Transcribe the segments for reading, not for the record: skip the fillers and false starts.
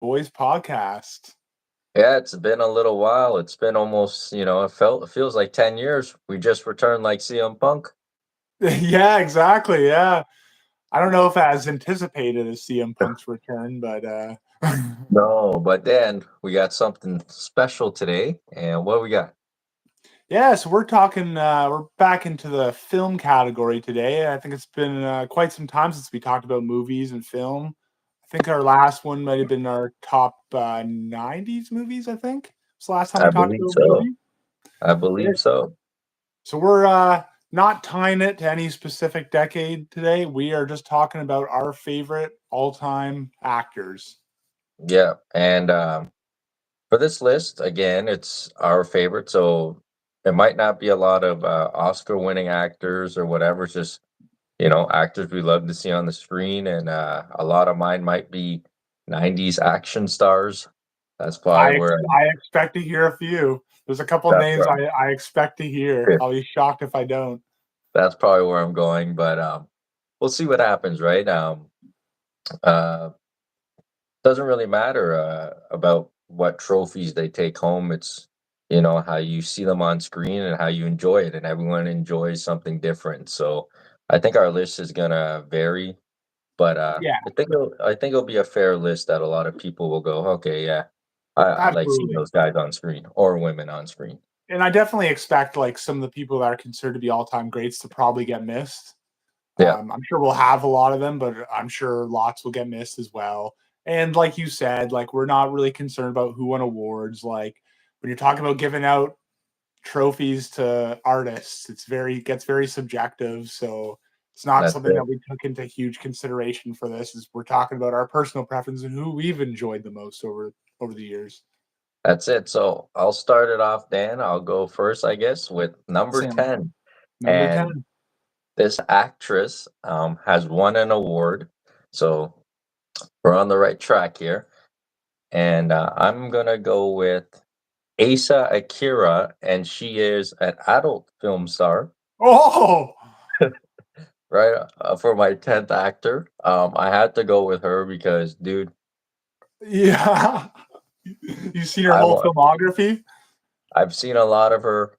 Thaboyzpodcast. Yeah, it's been a little while. It's been almost, it feels like 10 years. We just returned like CM Punk. Yeah, exactly. Yeah. I don't know if as anticipated as CM Punk's return, but No, but then we got something special today. And what we got? yeah, so we're back into the film category today. I think it's been quite some time since we talked about movies and film. I think our last one might have been our top 90s movies, I think. It's the last time I we talked believe about so. movies. I Yeah. believe so. So we're not tying it to any specific decade today. We are just talking about our favorite all-time actors. Yeah. And for this list, again, it's our favorite. So it might not be a lot of Oscar winning actors or whatever. It's just, actors we love to see on the screen. And a lot of mine might be 90s action stars. That's probably where I expect to hear a few. There's a couple that's names where I'm I expect to hear. I'll be shocked if I don't. that's probably where I'm going, but we'll see what happens, right? Uh, doesn't really matter about what trophies they take home. It's how you see them on screen and how you enjoy it, and everyone enjoys something different. So I think our list is gonna vary, but Yeah, I think it'll be a fair list that a lot of people will go, okay, yeah, I like seeing absolutely. those guys on screen or women on screen. And I definitely expect like some of the people that are considered to be all-time greats to probably get missed. Yeah, I'm sure we'll have a lot of them, but I'm sure lots will get missed as well. And like you said, like we're not really concerned about who won awards. Like when you're talking about giving out trophies to artists, gets very subjective. So it's not that's something it. that we took into huge consideration for this. Is we're talking about our personal preference and who we've enjoyed the most over the years. That's it. So I'll start it off, Dan. I'll go first, I guess, with number Sam, 10. number And 10. this actress has won an award. So we're on the right track here. And I'm going to go with Asa Akira, and she is an adult film star, Oh, right? For my 10th actor. I had to go with her because, dude, yeah. You've seen her I whole wa- filmography? I've seen a lot of her.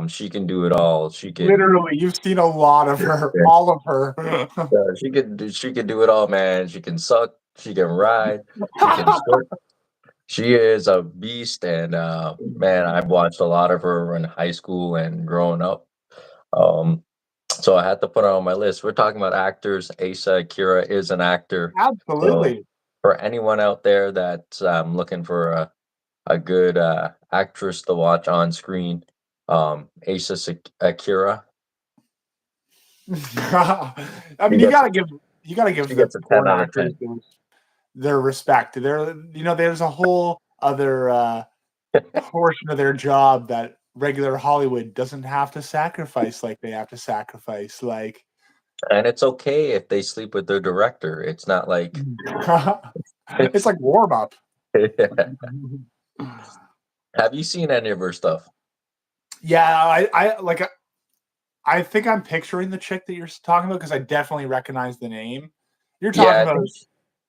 She can do it all. She can. Literally, you've seen a lot of her, all of her. Yeah, she can do it all, man. She can suck, she can ride, she can surf. She is a beast, and man, I've watched a lot of her in high school and growing up. Um, so I had to put her on my list. We're talking about actors. Asa Akira is an actor. So Absolutely. for anyone out there that's looking for a good actress to watch on screen, Akira, I she mean, gets you gotta give she the gets a ten porn out of actors 10. their respect. There's a whole other portion of their job that regular Hollywood doesn't have to sacrifice like they have to sacrifice. Like, And it's okay if they sleep with their director. It's not like it's like warm up. Have you seen any of her stuff? Yeah, I think I'm picturing the chick that you're talking about because I definitely recognize the name. You're Yeah, talking I about think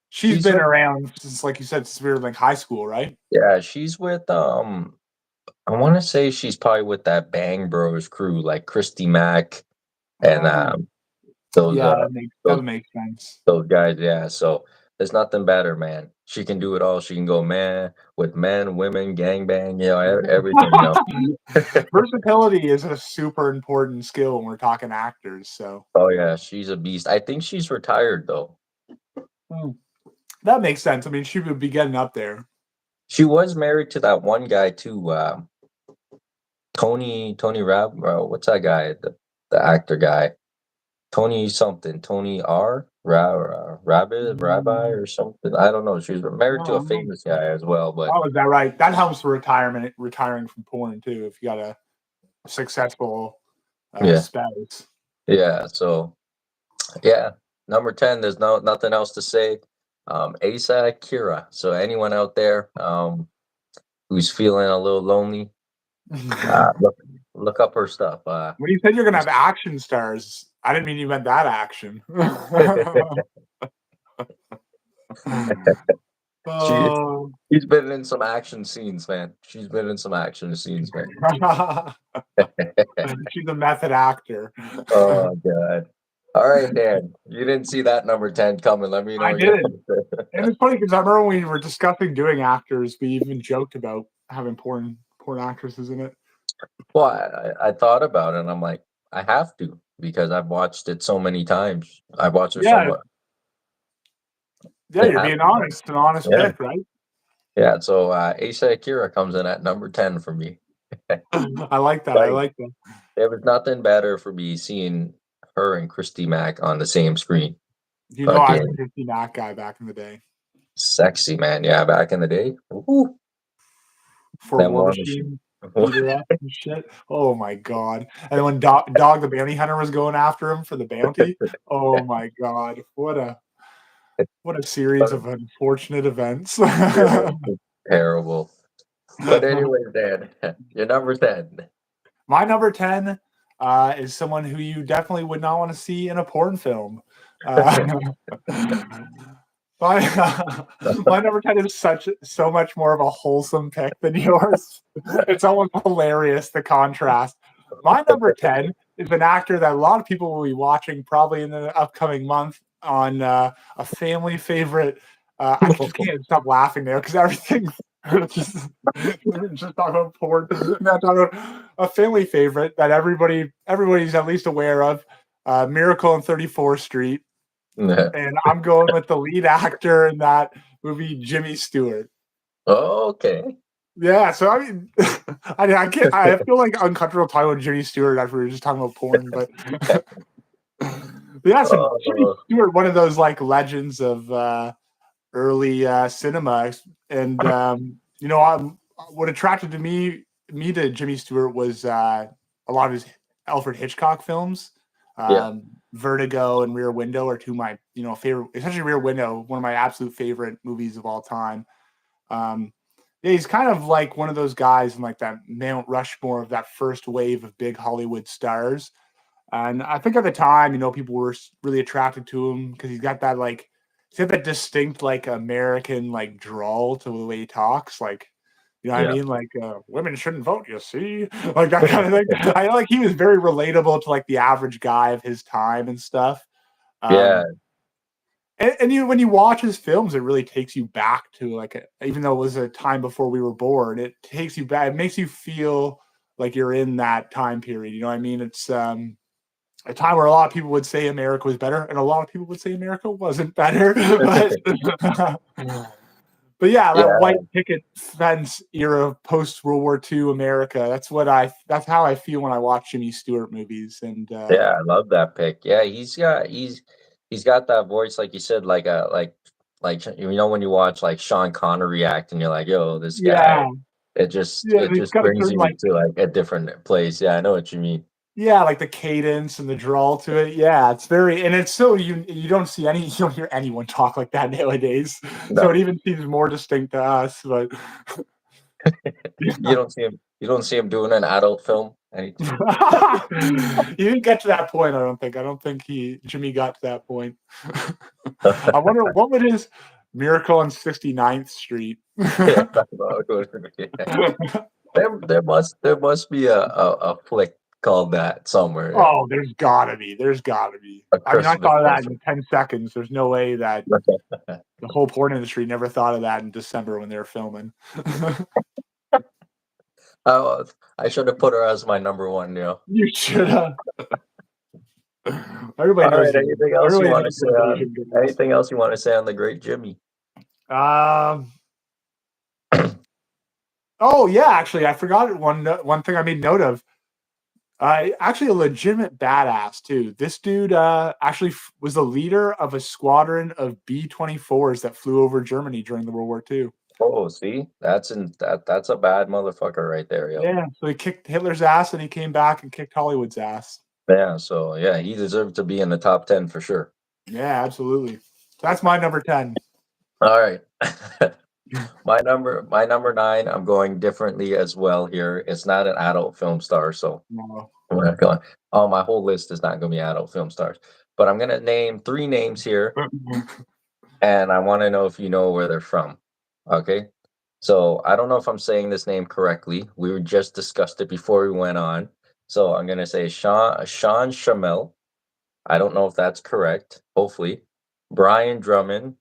she's she's been with around since, like you said, since we were like high school, right? yeah, she's with I want to say she's probably with that Bang Bros crew like Christy Mack and Oh, those yeah, that those would make sense. those guys, yeah. So there's nothing better, man. She can do it all. She can go man with men, women, gangbang, everything, Versatility is a super important skill when we're talking actors. So Oh yeah, she's a beast. I think she's retired though. hmm, that makes sense. I mean, she would be getting up there. She was married to that one guy too, Tony Rab. What's that guy? The actor guy, Tony something, Tony R. Rabbi Mm, or something. I don't know. She was married to a no, famous guy as well, but oh, is that right? That helps for retiring from porn too. If you got a successful yeah, spouse. yeah. So yeah, number 10. There's nothing else to say. Asa Kira. So anyone out there who's feeling a little lonely, When look up her stuff. you said you're gonna have action stars, I didn't mean you meant that action. She Oh. she's been in some action scenes, man. She's been in some action scenes, man. She's a method actor. Oh god. All right, Dan. You didn't see that number 10 coming. Let me I know your didn't. And it's funny because I remember when we were discussing doing actors, we even joked about having porn actresses in it. Well, I thought about it and I'm like, I have to because I've watched it so many times. I've watched it so Yeah, much. yeah, It you're has being to. honest, an honest Yeah. pick, right? Yeah. So Asa Akira comes in at number 10 for me. I like that. I Like like that. there was nothing better for me seeing her and Christy Mack on the same screen. You know, I was a Fucking 50 Mac guy back in the day sexy, man. Yeah, back in the day. Ooh, for that War war machine. Machine, beat her up and shit. Oh my god! And when Dog the Bounty Hunter was going after him for the bounty, oh my god! What a series of unfortunate events. Yeah, terrible. But anyways, Dan, you're number 10. My number 10 is someone who you definitely would not want to see in a porn film. Uh, my, my number 10 is so much more of a wholesome pick than yours. It's almost hilarious, the contrast. My number 10 is an actor that a lot of people will be watching probably in the upcoming month on a family favorite. I just can't stop laughing there because everything just, just talk about porn. Now talk about a family favorite that everybody's at least aware of. Miracle on 34th Street, and I'm going with the lead actor in that movie, Jimmy Stewart. Okay. Yeah, so I mean, I can't. I feel like uncomfortable talking about Jimmy Stewart after we were just talking about porn, but yeah, so Jimmy Oh, Stewart, one of those like legends of early cinema, and what attracted me to Jimmy Stewart was a lot of his Alfred Hitchcock films. yeah. Vertigo and Rear Window are two of my favorite, especially Rear Window, one of my absolute favorite movies of all time. Um, yeah, he's kind of like one of those guys in like that Mount Rushmore of that first wave of big Hollywood stars. And I think at the time, people were really attracted to him because he's got that distinct like American like drawl to the way he talks. Like, you know what I Yeah. mean? Like, women shouldn't vote, you see? Like that kind of thing. I like he was very relatable to like the average guy of his time and stuff. Yeah. Um, and when you watch his films, it really takes you back to even though it was a time before we were born, it takes you back. It makes you feel like you're in that time period. You know what I mean? It's a time where a lot of people would say America was better, and a lot of people would say America wasn't better. But yeah, that Yeah. white picket fence era post World War II America. That's how I feel when I watch Jimmy Stewart movies. And Yeah, I love that pick. Yeah, he's got that voice like you said, like when you watch like Sean Connery act and you're like, yo, this guy, yeah, it just yeah, it he's just got a brings certain you to like a different place. Yeah, I know what you mean. yeah, like the cadence and the drawl to it. Yeah, it's very, and it's so you don't see you don't hear anyone talk like that nowadays. So it No. even seems more distinct to us. But You don't see him doing an adult film. you didn't get to that point, I don't think. I don't think Jimmy got to that point. I wonder what would his Miracle on 69th Street. Yeah, there must be a flick called that somewhere. Yeah. Oh, there's gotta be. There's gotta be. A I mean, I Christmas thought of that special. in 10 seconds. There's no way that the whole porn industry never thought of that in December when they were filming. Oh, I should have put her as my number one. You should have. Everybody All knows right. the Anything else you everybody want to knows say those on Asian girls. anything else you want to say on the great Jimmy? Um. Oh yeah, actually, I forgot one thing I made note of. Actually, a legitimate badass too. This dude actually was the leader of a squadron of B-24s that flew over Germany during the World War II. Oh, see, that's a bad motherfucker right there, yo. Yeah, so he kicked Hitler's ass and he came back and kicked Hollywood's ass. Yeah, so yeah, he deserved to be in the top 10 for sure. Yeah, absolutely. So that's my number 10. All right. My number nine, I'm going differently as well here. It's not an adult film star, so No. we're not going. Oh, my whole list is not going to be adult film stars, but I'm going to name three names here, and I want to know if you know where they're from. Okay. So I don't know if I'm saying this name correctly. We were just discussed it before we went on. So I'm gonna say Sean Shamel. I don't know if that's correct. Hopefully, Brian Drummond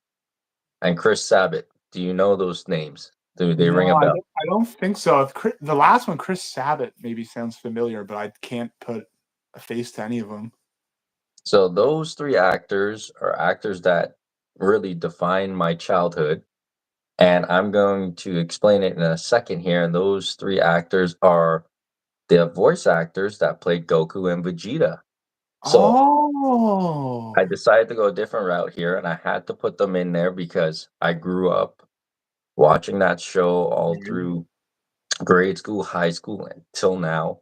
and Chris Sabat. Do you know those names? Do they ring No, a bell? I don't think so. If the last one, Chris Sabat, maybe sounds familiar, but I can't put a face to any of them. So those three actors are actors that really define my childhood. And I'm going to explain it in a second here. And those three actors are the voice actors that played Goku and Vegeta. So I Oh, decided to go a different route here, and I had to put them in there because I grew up watching that show all man. through grade school, high school, until now,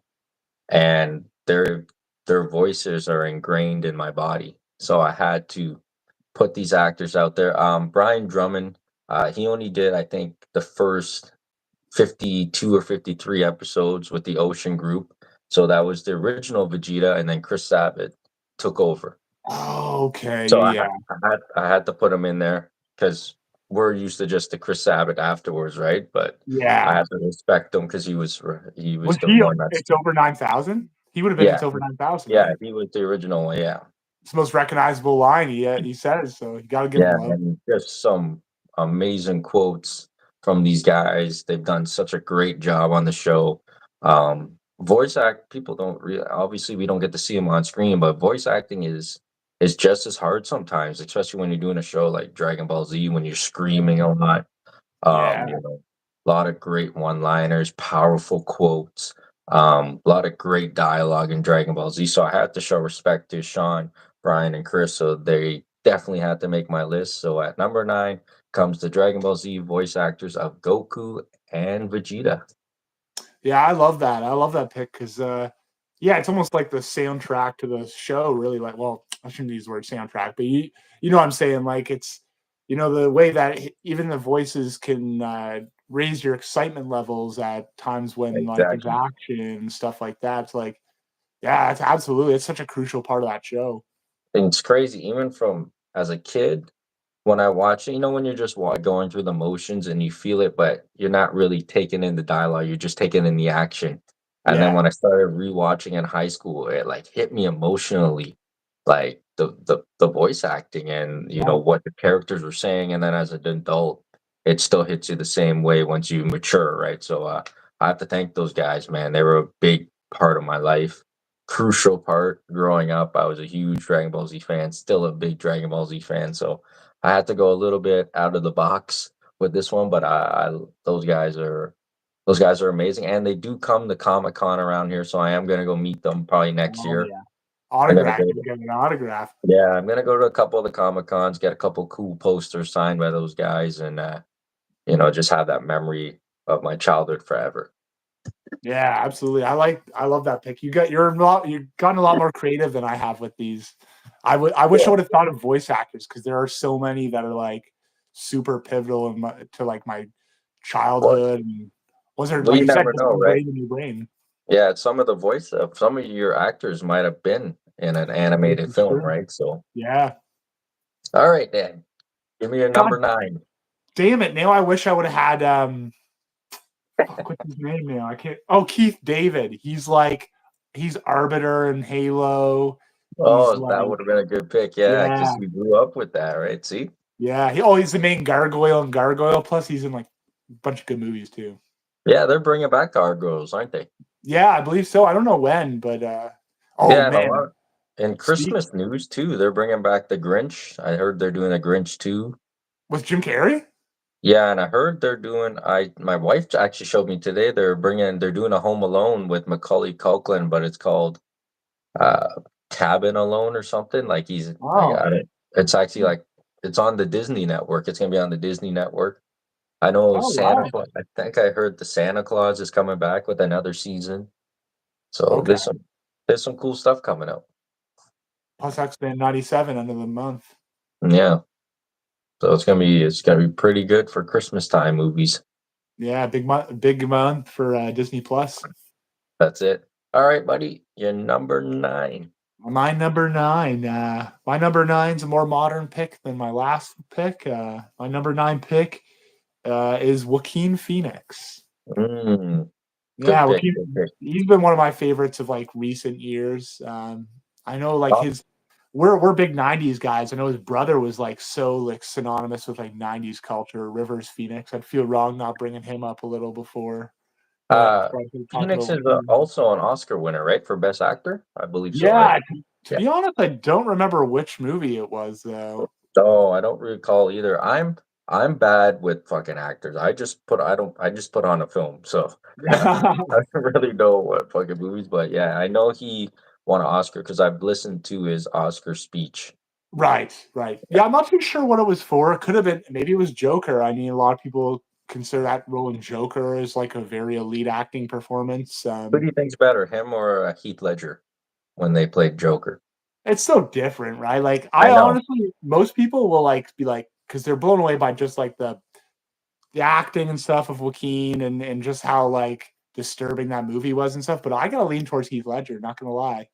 and their voices are ingrained in my body. So I had to put these actors out there. Brian Drummond, he only did I think the first 52 or 53 episodes with the Ocean Group. So that was the original Vegeta, and then Chris Sabat took over. Oh, okay, So yeah, I had to put him in there because we're used to just the Chris Sabat afterwards, right? But I yeah. had to respect him because he Was was the he? one that's It's over 9,000. He would have been. yeah It's over 9,000, yeah right? he was the original one, yeah. It's the most recognizable line he says. So you got to give him Yeah, love. and just some amazing quotes from these guys. They've done such a great job on the show. Voice act people don't really obviously we don't get to see them on screen, but voice acting is just as hard sometimes, especially when you're doing a show like Dragon Ball Z when you're screaming a lot. Yeah. A lot of great one-liners, powerful quotes, a lot of great dialogue in Dragon Ball Z. So I had to show respect to Sean, Brian, and Chris. So they definitely had to make my list. So at number 9 comes the Dragon Ball Z voice actors of Goku and Vegeta. Yeah, I love that. I love that pick because, yeah, it's almost like the soundtrack to the show. Really, like, well, I shouldn't use the word soundtrack, but you know what I'm saying. Like, it's the way that even the voices can raise your excitement levels at times when like there's Exactly. action and stuff like that. It's like, yeah, it's such a crucial part of that show. And it's crazy, even from as a kid, when I watch it, when you're just going through the motions and you feel it, but you're not really taking in the dialogue, you're just taking in the action. And then Yeah, when I started rewatching in high school, it like hit me emotionally, like the voice acting and yeah. what the characters were saying. And then as an adult, it still hits you the same way once you mature, right? So I have to thank those guys, man. They were a big part of my life, crucial part growing up. I was a huge Dragon Ball Z fan, still a big Dragon Ball Z fan. So I had to go a little bit out of the box with this one, but I those guys are amazing, and they do come to Comic Con around here, so I am gonna go meet them probably next Oh year. yeah. I'm gonna Autograph. go You get an autograph. yeah, I'm gonna go to a couple of the Comic Cons, get a couple cool posters signed by those guys, and just have that memory of my childhood forever. Yeah, absolutely. I love that pick. You've gotten a lot more creative than I have with these. I wish I Yeah, would have thought of voice actors because there are so many that are like super pivotal to like my well, childhood. And was there, well, like you you said, never just know, right? ingrained in your brain? Yeah, some of your actors might have been in an This animated is film, true. right? So, Yeah. all right, Dan, give me your number God 9. damn it. Now I wish I would have had fuck, what's his name now? I can't. Oh, Keith David. He's Arbiter in Halo. He's Oh, like, that would have been a good pick, yeah, yeah, because you grew up with that, right? See? yeah. He's the main gargoyle in Gargoyle. Plus, he's in like a bunch of good movies too. Yeah, they're bringing back gargoyles, aren't they? Yeah, I believe so. I don't know when, but oh Yeah, and a man, lot in speak Christmas news too, they're bringing back the Grinch. I heard they're doing a Grinch too. with Jim Carrey. Yeah, and I heard they're doing my wife actually showed me today they're doing a Home Alone with Macaulay Culkin, but it's called uh Cabin Alone or something. Like Oh, I don't it's actually like it's on the Disney network. It's gonna be on the Disney network. I know oh Santa wow. Claus. I think I heard the Santa Claus is coming back with another season. So Okay. there's some cool stuff coming out. Plus X-Men '97 end of the month. Yeah. So it's gonna be pretty good for Christmas time movies. Yeah, big month for Disney Plus. That's it. All right, buddy. You're number 9. My number nine's a more modern pick than my last pick. My number 9 pick is Joaquin Phoenix. Mm, good Yeah, pick. Good pick. he's been one of my favorites of like recent years. I know like Oh, his we're big '90s guys. I know his brother was like so like synonymous with like '90s culture. Rivers Phoenix. I'd feel wrong not bringing him up a little before, but uh, before I could talk Phoenix about is Joaquin. also an Oscar winner, right, for Best Actor? I believe so, right? Yeah, to Yeah. be honest, I don't remember which movie it was though. No, I don't recall either. I'm bad with fucking actors. I just put on a film. So I don't really know what fucking movies, but yeah, I know he won an Oscar because I've listened to his Oscar speech. Right, right. Yeah, I'm not too sure what it was for. It could have been maybe it was Joker. I mean, a lot of people consider that role in Joker as like a very elite acting performance. Who do you think's better, him or Heath Ledger when they played Joker? It's so different, right? Like I I know. honestly, most people will like be like because they're blown away by just like the acting and stuff of Joaquin and just how like disturbing that movie was and stuff. But I gotta lean towards Heath Ledger. Not gonna lie.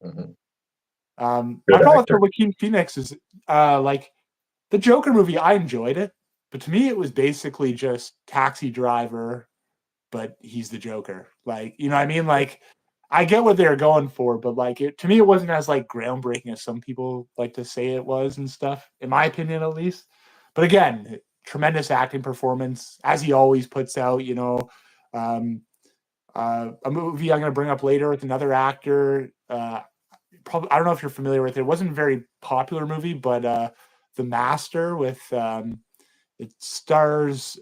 Mhm. My Good problem with the actor. Joaquin Phoenix is like the Joker movie, I enjoyed it, but to me, it was basically just Taxi Driver, but he's the Joker. Like, you know what I mean? Like, I get what they're going for, but like, to me, it wasn't as like groundbreaking as some people like to say it was and stuff, in my opinion, at least. But again, tremendous acting performance, as he always puts out. Um, a movie I'm going to bring up later with another actor. Probably I don't know if you're familiar with it. It wasn't a very popular movie, but The Master with it stars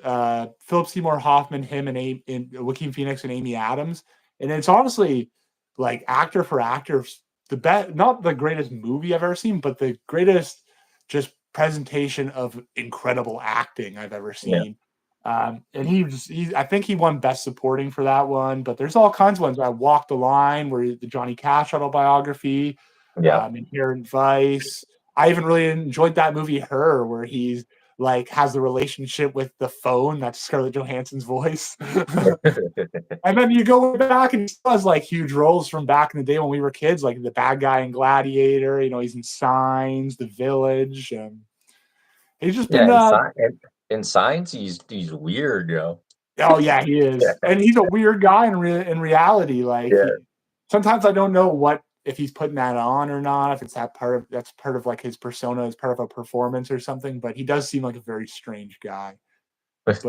Philip Seymour Hoffman, him and Joaquin Phoenix and Amy Adams, and it's honestly like actor for actor the best, not the greatest movie I've ever seen, but the greatest just presentation of incredible acting I've ever Yeah. seen. And I think he won Best Supporting for that one, but there's all kinds of ones. I Walk the Line, where the Johnny Cash autobiography, Yeah. Inherent Vice. I even really enjoyed that movie, Her, where he's like has the relationship with the phone. That's Scarlett Johansson's voice. And then you go back and he still has like huge roles from back in the day when we were kids, like the bad guy in Gladiator. He's in Signs, The Village. He's just Yeah, been in science, he's weird, yo. oh yeah, he Yeah, is, and he's a weird guy in reality. yeah. Sometimes I don't know what if he's putting that on or not. If it's that's part of like his persona, as part of a performance or something. But he does seem like a very strange guy. But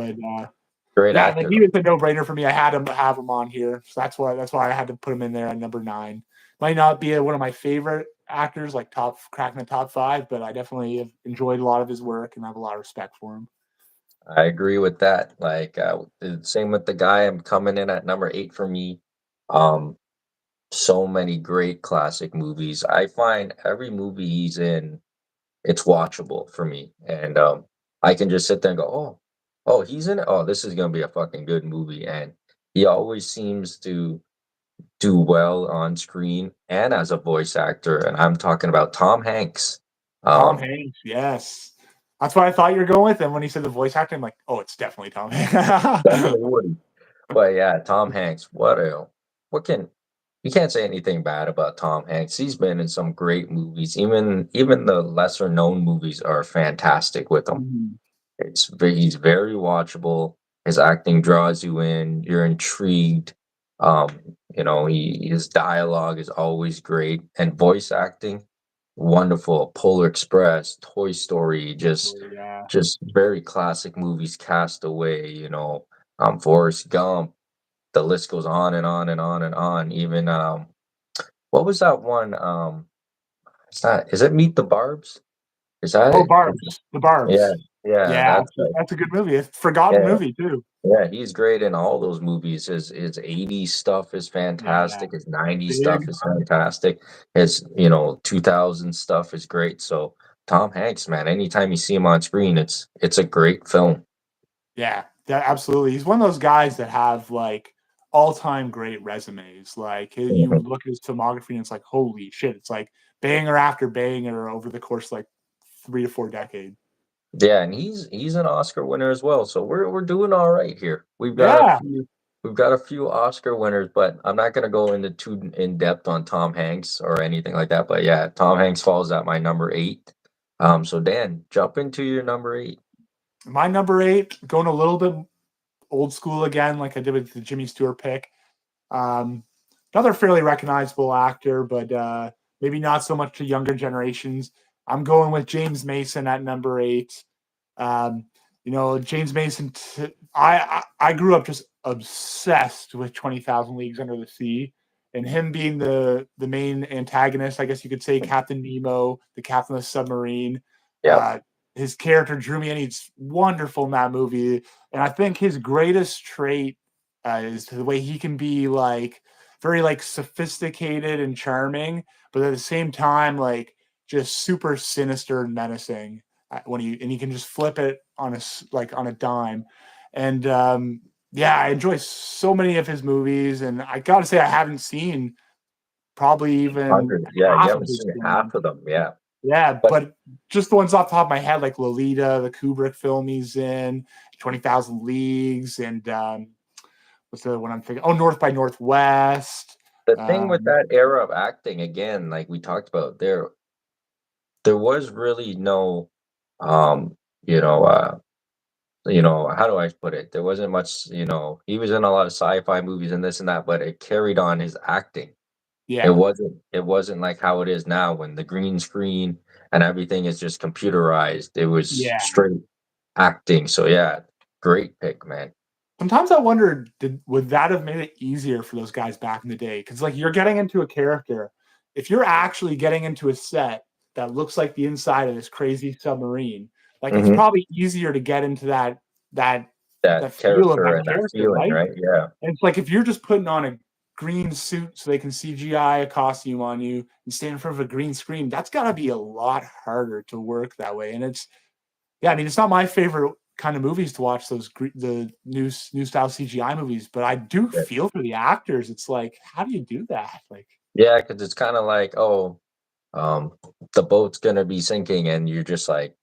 Great yeah, like actor he though. was a no brainer for me. I had him have him on here, so that's why I had to put him in there at number 9. Might not be one of my favorite actors, like top cracking the top 5, but I definitely have enjoyed a lot of his work and have a lot of respect for him. I agree with that. Like the same with the guy I'm coming in at number 8 for me. Um, so many great classic movies. I find every movie he's in, it's watchable for me. And I can just sit there and go, oh, he's in it. Oh, this is gonna be a fucking good movie. And he always seems to do well on screen and as a voice actor. And I'm talking about Tom Hanks. Tom Um, Hanks, yes. That's what I thought you were going with. And when he said the voice actor, I'm like, oh, it's definitely Tom Hanks. definitely Woody. But yeah, Tom Hanks, what can you can't say anything bad about Tom Hanks. He's been in some great movies. Even the lesser known movies are fantastic with him. Mhm. He's very watchable. His acting draws you in. You're intrigued. Um, his dialogue is always great, and voice acting, wonderful. Polar Express, Toy Story, Yeah. just very classic movies. Castaway, Forrest Gump. The list goes on and on and on and on. Even what was that one? Is it Meet the Barbs? Is that Oh, it? Barbs. The Yeah, Barbs. yeah, Yeah, that's right. that's a good movie. It's a forgotten Yeah. movie too. Yeah, he's great in all those movies. His 80s stuff is Yeah. fantastic. His 90s Big. stuff is fantastic. His, 2000 stuff is great. So Tom Hanks, man, anytime you see him on screen, it's a great film. Yeah, absolutely. He's one of those guys that have like all-time great resumes. Like you Mhm. look at his filmography and it's like, holy shit, it's like banger after banger over the course of like 3 to 4 decades. Yeah, and he's an Oscar winner as well. So we're doing all right here. Yeah. We've got a few Oscar winners, but I'm not gonna go into too in depth on Tom Hanks or anything like that. But yeah, Tom Hanks falls at my number 8. So Dan, jump into your number 8. My number 8, going a little bit old school again, like I did with the Jimmy Stewart pick. Um, Another fairly recognizable actor, but maybe not so much to younger generations. I'm going with James Mason at number 8. Um, James Mason. I grew up just obsessed with 20,000 Leagues Under the Sea, and him being the main antagonist. I guess you could say Captain Nemo, the captain of the submarine. Yep. His character drew me in. He's wonderful in that movie, and I think his greatest trait is the way he can be like very like sophisticated and charming, but at the same time like just super sinister and menacing when he can just flip it on a dime. And yeah, I enjoy so many of his movies, and I gotta say I haven't seen probably even 100. Yeah, you half of haven't his seen films. half of them. Yeah, Yeah, but but just the ones off the top of my head, like Lolita, the Kubrick film he's in, 20,000 Leagues, and what's the one I'm thinking? Oh, North by Northwest. the thing with Um, that era of acting, again, like we talked about, there was really no, um, you know, how do I put it? There wasn't much, he was in a lot of sci-fi movies and this and that, but it carried on his acting. yeah, It wasn't like how it is now when the green screen and everything is just computerized. It was yeah. straight acting. So yeah, great pick, man. Sometimes I wonder, would that have made it easier for those guys back in the day? Because like you're getting into a character, if you're actually getting into a set that looks like the inside of this crazy submarine, like it's Hmm. probably easier to get into that That that feel of character that and that character, feeling, right? right? Yeah. And it's like if you're just putting on a green suit so they can CGI a costume on you and stand in front of a green screen, that's got to be a lot harder to work that way. And yeah, I mean, it's not my favorite kind of movies to watch the new style CGI movies, but I do Yeah. feel for the actors. It's like, how do you do that? Like, Yeah, because it's kind of like, oh, um, the boat's gonna be sinking, and you're just like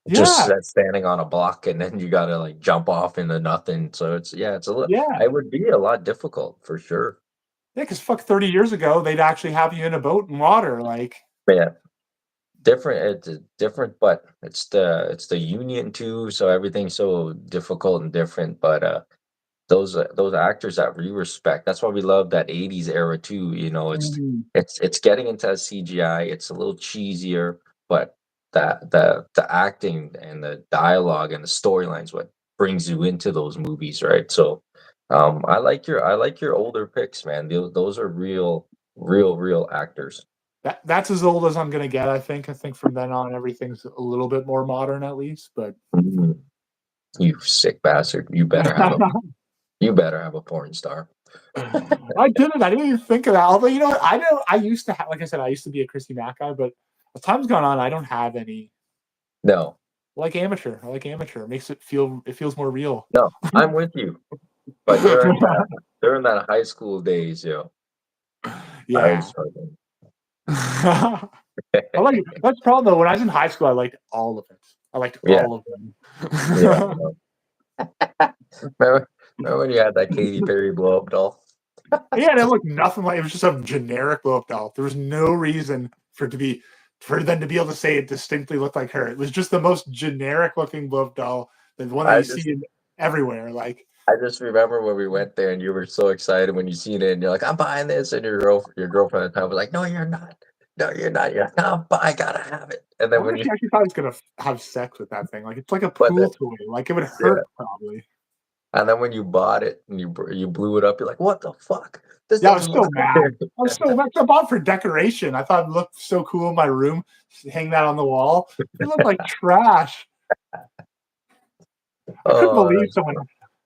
yeah, standing on a block, and then you gotta like jump off into nothing. So it's yeah, it's a little. yeah, It would be a lot difficult for sure. yeah. Because fuck, 30 years ago, they'd actually have you in a boat in water. Like, But yeah, different. It's different, but it's the union too. So everything's so difficult and different. But those actors that we respect. That's why we love that '80s era too. mhm. It's getting into CGI. It's a little cheesier, but the acting and the dialogue and the storylines what brings you into those movies, right? So, I like your older picks, man. Those are real actors. That's as old as I'm gonna get. I think. I think from then on, everything's a little bit more modern, at least. But Mhm. You sick bastard! You better have a porn star. I didn't. I didn't even think of that. Although you know what, I know I used to have, like I said, I used to be a Chrissy Mack guy, but as time's gone on, I don't have any. No, I like amateur. I like amateur. It feels more real. no, I'm with you. But during that high school days, I Yeah. was fucking I like that's the problem though. When I was in high school, I liked all of it. I liked yeah, all of yeah. them. Remember when you had that Katy Perry blow up doll? Yeah, and it looked nothing like it was just a generic look doll. There was no reason for them to be able to say it distinctly looked like her. It was just the most generic looking blow up doll, the one that I you see just everywhere. Like, I just remember when we went there and you were so excited when you seen it and you're like, I'm buying this, and your girlfriend at the time was like, no, you're not. No, you're not. You're like, no, I gotta have it. And I then wonder when if you she actually thought I was gonna have sex with that thing. Like, it's like a but then, pool toy. Like, it would yeah. hurt probably. And then when you bought it and you blew it up, you're like, what the fuck? This Yeah, I was doesn't so look mad. good. I was so mad. I bought it for decoration. I thought it looked so cool in my room. Hang that on the wall. It looked like trash. I couldn't Oh, believe that's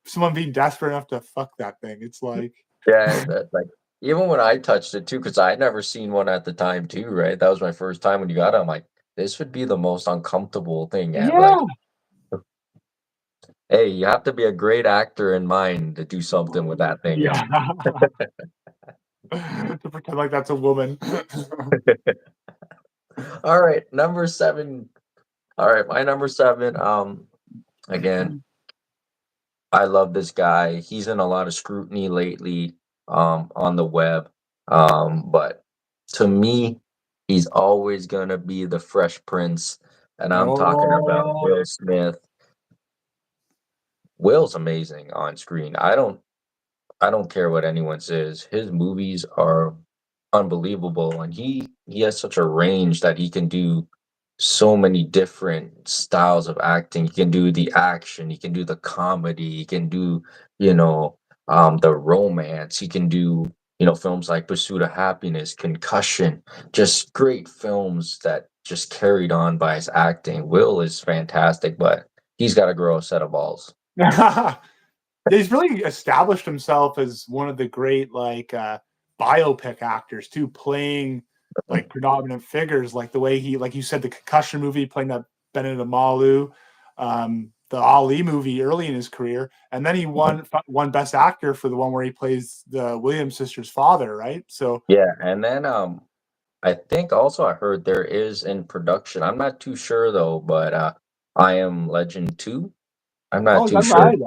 someone being desperate enough to fuck that thing. It's like, yeah, that like even when I touched it too, because I had never seen one at the time too, right? That was my first time when you got it. I'm like, this would be the most uncomfortable thing. Yeah, yeah, like, hey, you have to be a great actor in mind to do something with that thing, yeah. To pretend like that's a woman. All right, number seven. All right, my number seven. Again, I love this guy. He's in a lot of scrutiny lately, on the web. But to me, he's always gonna be the Fresh Prince, and I'm talking about Oh, Will Smith. Will's amazing on screen. I don't care what anyone says. His movies are unbelievable, and he has such a range that he can do so many different styles of acting. He can do the action, he can do the comedy, he can do, you know, the romance. He can do, films like Pursuit of Happiness, Concussion, just great films that just carried on by his acting. Will is fantastic, but he's got to grow a set of balls. He's really established himself as one of the great biopic actors too, playing like predominant figures, like the way he, like you said, the Concussion movie, playing that Benedict Amalu, the Ali movie early in his career, and then he won Best Actor for the one where he plays the Williams sisters' father, right? So Yeah, and then I think also I heard there is in production. I'm not too sure though, but I Am Legend 2. I'm not oh, is too that sure. right?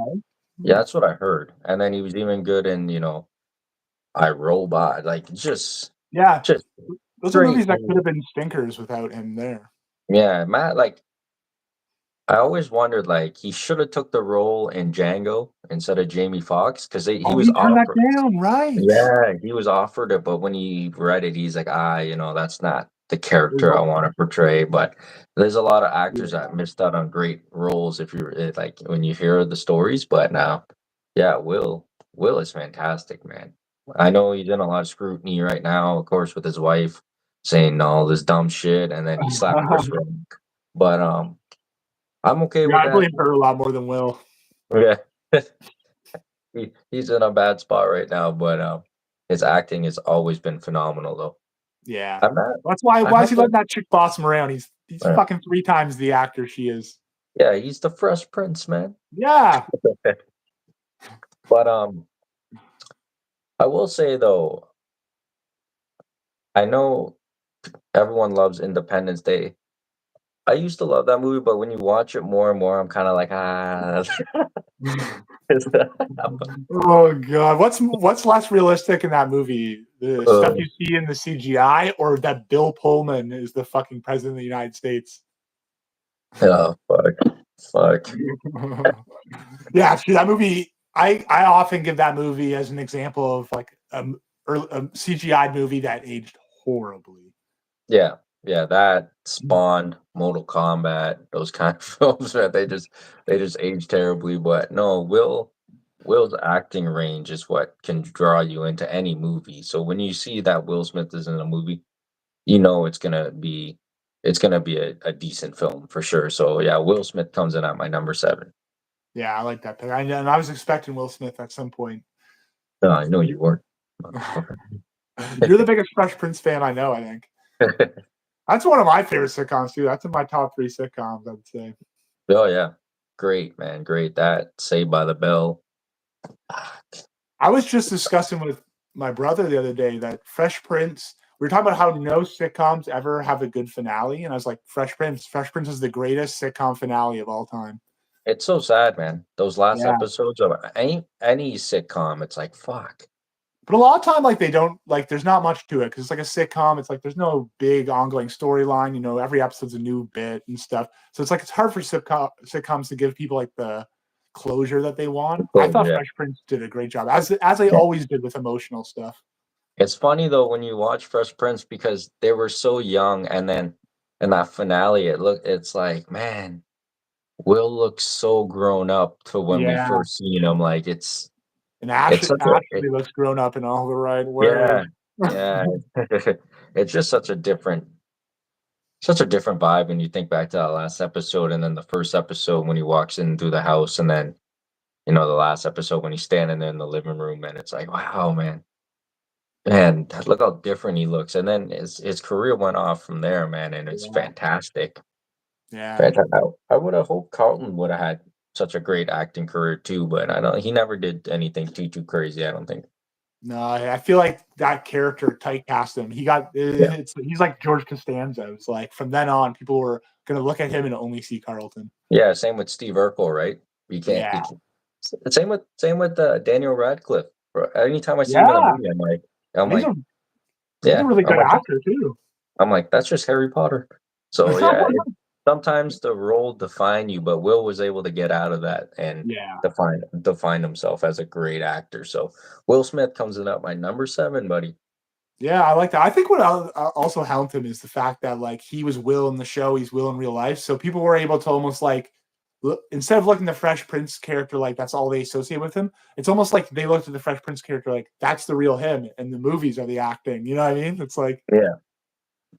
Yeah, that's what I heard. And then he was even good in, I Robot. Like Yeah, just those are great movies that could movies. have been stinkers without him there. Yeah, Matt, like I always wondered like he should have took the role in Django instead of Jamie Foxx because he Oh, was he turned that offered. down, right? Yeah, he was offered it, but when he read it, he's like, that's not the There's character I want to portray. But there's a lot of actors that yeah. missed out on great roles if you like when you hear the stories. But now, yeah, Will is fantastic, man. I know he's in a lot of scrutiny right now, of course, with his wife saying all this dumb shit, and then he slapped Chris Rock. But I'm okay Yeah, with I that. blame her a lot more than Will. Yeah. He's in a bad spot right now, but his acting has always been phenomenal, though. Yeah. I'm not. That's why I is he haven't. letting that chick boss him around? He's uh, fucking 3 times the actor she is. yeah, he's the Fresh Prince, man. Yeah. But I will say though, I know everyone loves Independence Day. I used to love that movie, but when you watch it more and more, I'm kind of like, Oh god. What's less realistic in that movie? The stuff uh, you see in the CGI or that Bill Pullman is the fucking president of the United States? oh, fuck. Yeah, actually, that movie. I often give that movie as an example of like a CGI movie that aged horribly. Yeah, yeah, that spawned Mortal Kombat, those kind of films that they just age terribly. But no, Will's acting range is what can draw you into any movie. So when you see that Will Smith is in a movie, you know it's gonna be a decent film for sure. So yeah, Will Smith comes in at my number 7. Yeah, I like that pick. And I was expecting Will Smith at some point. No, I know you weren't, motherfucker. You're the biggest Fresh Prince fan I know, I think. That's one of my favorite sitcoms too. That's in my top 3 sitcoms, I'd say. Oh yeah, great man, great. That Saved by the Bell. I was just discussing with my brother the other day that Fresh Prince, we were talking about how no sitcoms ever have a good finale. And I was like, Fresh Prince is the greatest sitcom finale of all time. It's so sad, man. Those last Yeah. episodes of any sitcom, it's like fuck. But a lot of time, like they don't like. There's not much to it because it's like a sitcom. It's like there's no big ongoing storyline. You know, every episode's a new bit and stuff. So it's like it's hard for sitcoms to give people like the closure that they want. I So thought yeah. Fresh Prince did a great job, as they Yeah. always did with emotional stuff. It's funny though when you watch Fresh Prince because they were so young, and then in that finale, it's like, man, Will looks so grown up to when we Yeah, first seen him. Like and it's such a Ashley looks grown up in all the right ways. yeah, yeah. It's just such a different vibe when you think back to that last episode, and then the first episode when he walks in through the house, and then the last episode when he's standing there in the living room, and it's like, wow, man. Man, look how different he looks, and then his career went off from there, man, and it's Yeah, fantastic. yeah. Fantastic. I would have hoped Carlton would have had such a great acting career too, but I don't. He never did anything too crazy. I don't think. No, I feel like that character typecast him. Yeah. He's like George Costanza. It's like from then on, people were gonna look at him and only see Carlton. Yeah. Same with Steve Urkel, right? You can't. Yeah, Same with Daniel Radcliffe. Bro, anytime I see him in a yeah. movie, I'm And like, he's a yeah, really good actor too. I'm like, that's just Harry Potter. So yeah, sometimes the role define you, but Will was able to get out of that and Yeah. define himself as a great actor. So Will Smith comes in at my number 7, buddy. Yeah, I like that. I think what also helped him is the fact that like he was Will in the show, he's Will in real life. So people were able to almost like instead of looking the Fresh Prince character like that's all they associate with him, it's almost like they looked at the Fresh Prince character like that's the real him, and the movies are the acting. You know what I mean? It's like Yeah,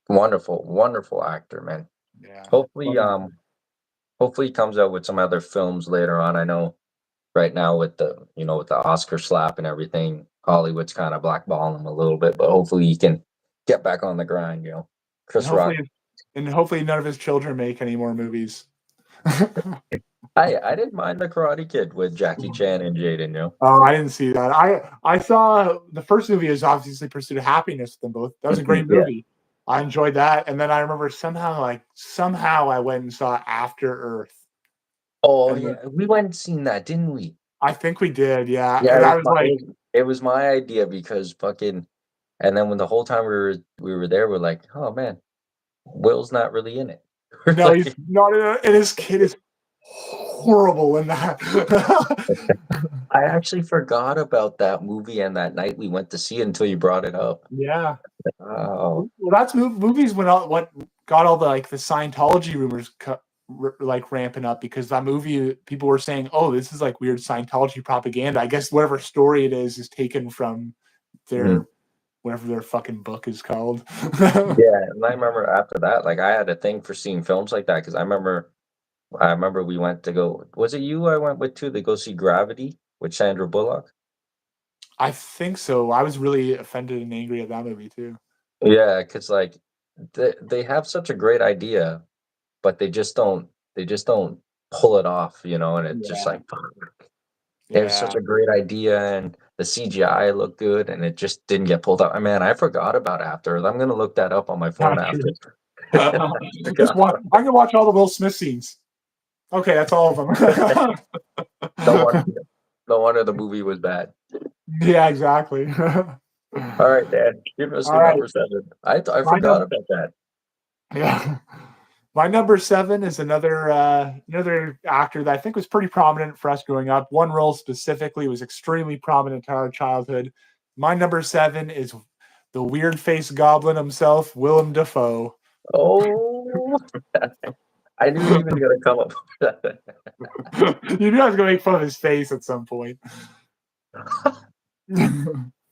wonderful, wonderful actor, man. yeah, Hopefully, love him. hopefully he comes out with some other films later on. I know right now with the Oscar slap and everything, Hollywood's kind of blackballing him a little bit, but hopefully he can get back on the grind. And Chris Rock. hopefully none of his children make any more movies. I didn't mind the Karate Kid with Jackie Chan and Jaden. Oh, I didn't see that. I saw the first movie is obviously Pursuit of Happiness with them both. That was a great Yeah. movie. I enjoyed that. And then I remember somehow I went and saw After Earth. Oh And then, yeah, we went and seen that, didn't we? I think we did, yeah. Yeah, And I was like, it was my idea because fucking, and then when the whole time we were there, we're like, oh man, Will's not really in it. We're no, he's like, not in it. And his kid is horrible in that. I actually forgot about that movie and that night we went to see it until you brought it up. Yeah. Oh, Well, that's movies when all what got all the like the Scientology rumors like ramping up because that movie people were saying, "Oh, this is like weird Scientology propaganda." I guess whatever story it is taken from mhm. their whatever their fucking book is called. Yeah, and I remember after that, like I had a thing for seeing films like that because I remember we went to go. Was it you I went with too to go see Gravity with Sandra Bullock? I think so. I was really offended and angry at that movie too. Yeah, because like they have such a great idea, but they just don't pull it off, and it's just Yeah, like, fuck. It was such yeah. a great idea, and the CGI looked good, and it just didn't get pulled off. Man, I forgot about After. I'm gonna look that up on my phone Not true. after. I Just forgot. watch. I can watch all the Will Smith scenes. Okay, that's all of them. No wonder no wonder the movie was bad. Yeah, exactly. All right, Dan, give us All your right, number 7. I my forgot number. about that. Yeah, my number 7 is another actor that I think was pretty prominent for us growing up. One role specifically was extremely prominent to our childhood. My number 7 is the weird faced goblin himself, Willem Dafoe. Oh, I knew he was gonna come up with that. You knew I was gonna make fun of his face at some point. Yeah,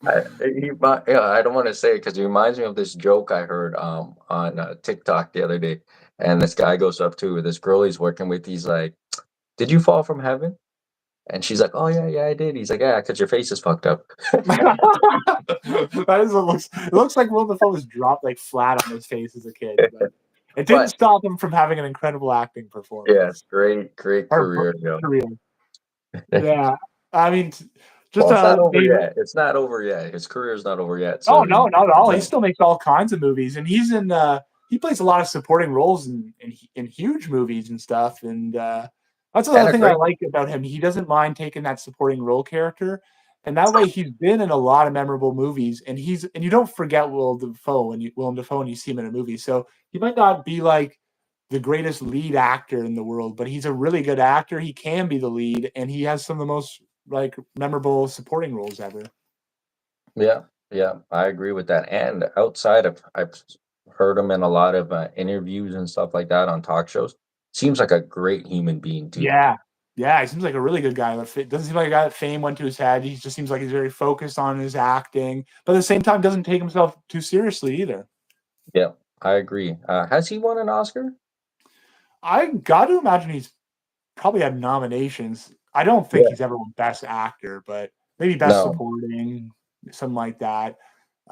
I don't wanna say it because it reminds me of this joke I heard, on, TikTok the other day, and this guy goes up to this girl he's working with, he's like, "Did you fall from heaven?" And she's like, "Oh, yeah, yeah, I did." He's like, "Yeah, because your face is fucked up." That is what it looks like Willem Dafoe was dropped like flat on his face as a kid, but it didn't But, stop him from having an incredible acting yeah, performance great, great or career, career. Yeah, I mean, just Well, it's not over maybe. yet. It's not over yet. His career's not over yet, Oh so no, he not at all. He no. still makes all kinds of movies, and he plays a lot of supporting roles in huge movies and stuff. And that's And another a thing I great like about him. He doesn't mind taking that supporting role character, and that way he's been in a lot of memorable movies. And you don't forget Willem Dafoe when you see him in a movie. So he might not be like the greatest lead actor in the world, but he's a really good actor. He can be the lead, and he has some of the most like memorable supporting roles ever. Yeah, yeah, I agree with that, and outside of I've heard him in a lot of, interviews and stuff like that on talk shows. Seems like a great human being too. Yeah. Yeah, he seems like a really good guy. Doesn't seem like a guy that fame went to his head. He just seems like he's very focused on his acting, but at the same time doesn't take himself too seriously either. Yeah, I agree. Has he won an Oscar? I got to imagine he's probably had nominations. I don't think Yeah. he's ever won Best Actor, but maybe Best No. Supporting, something like that.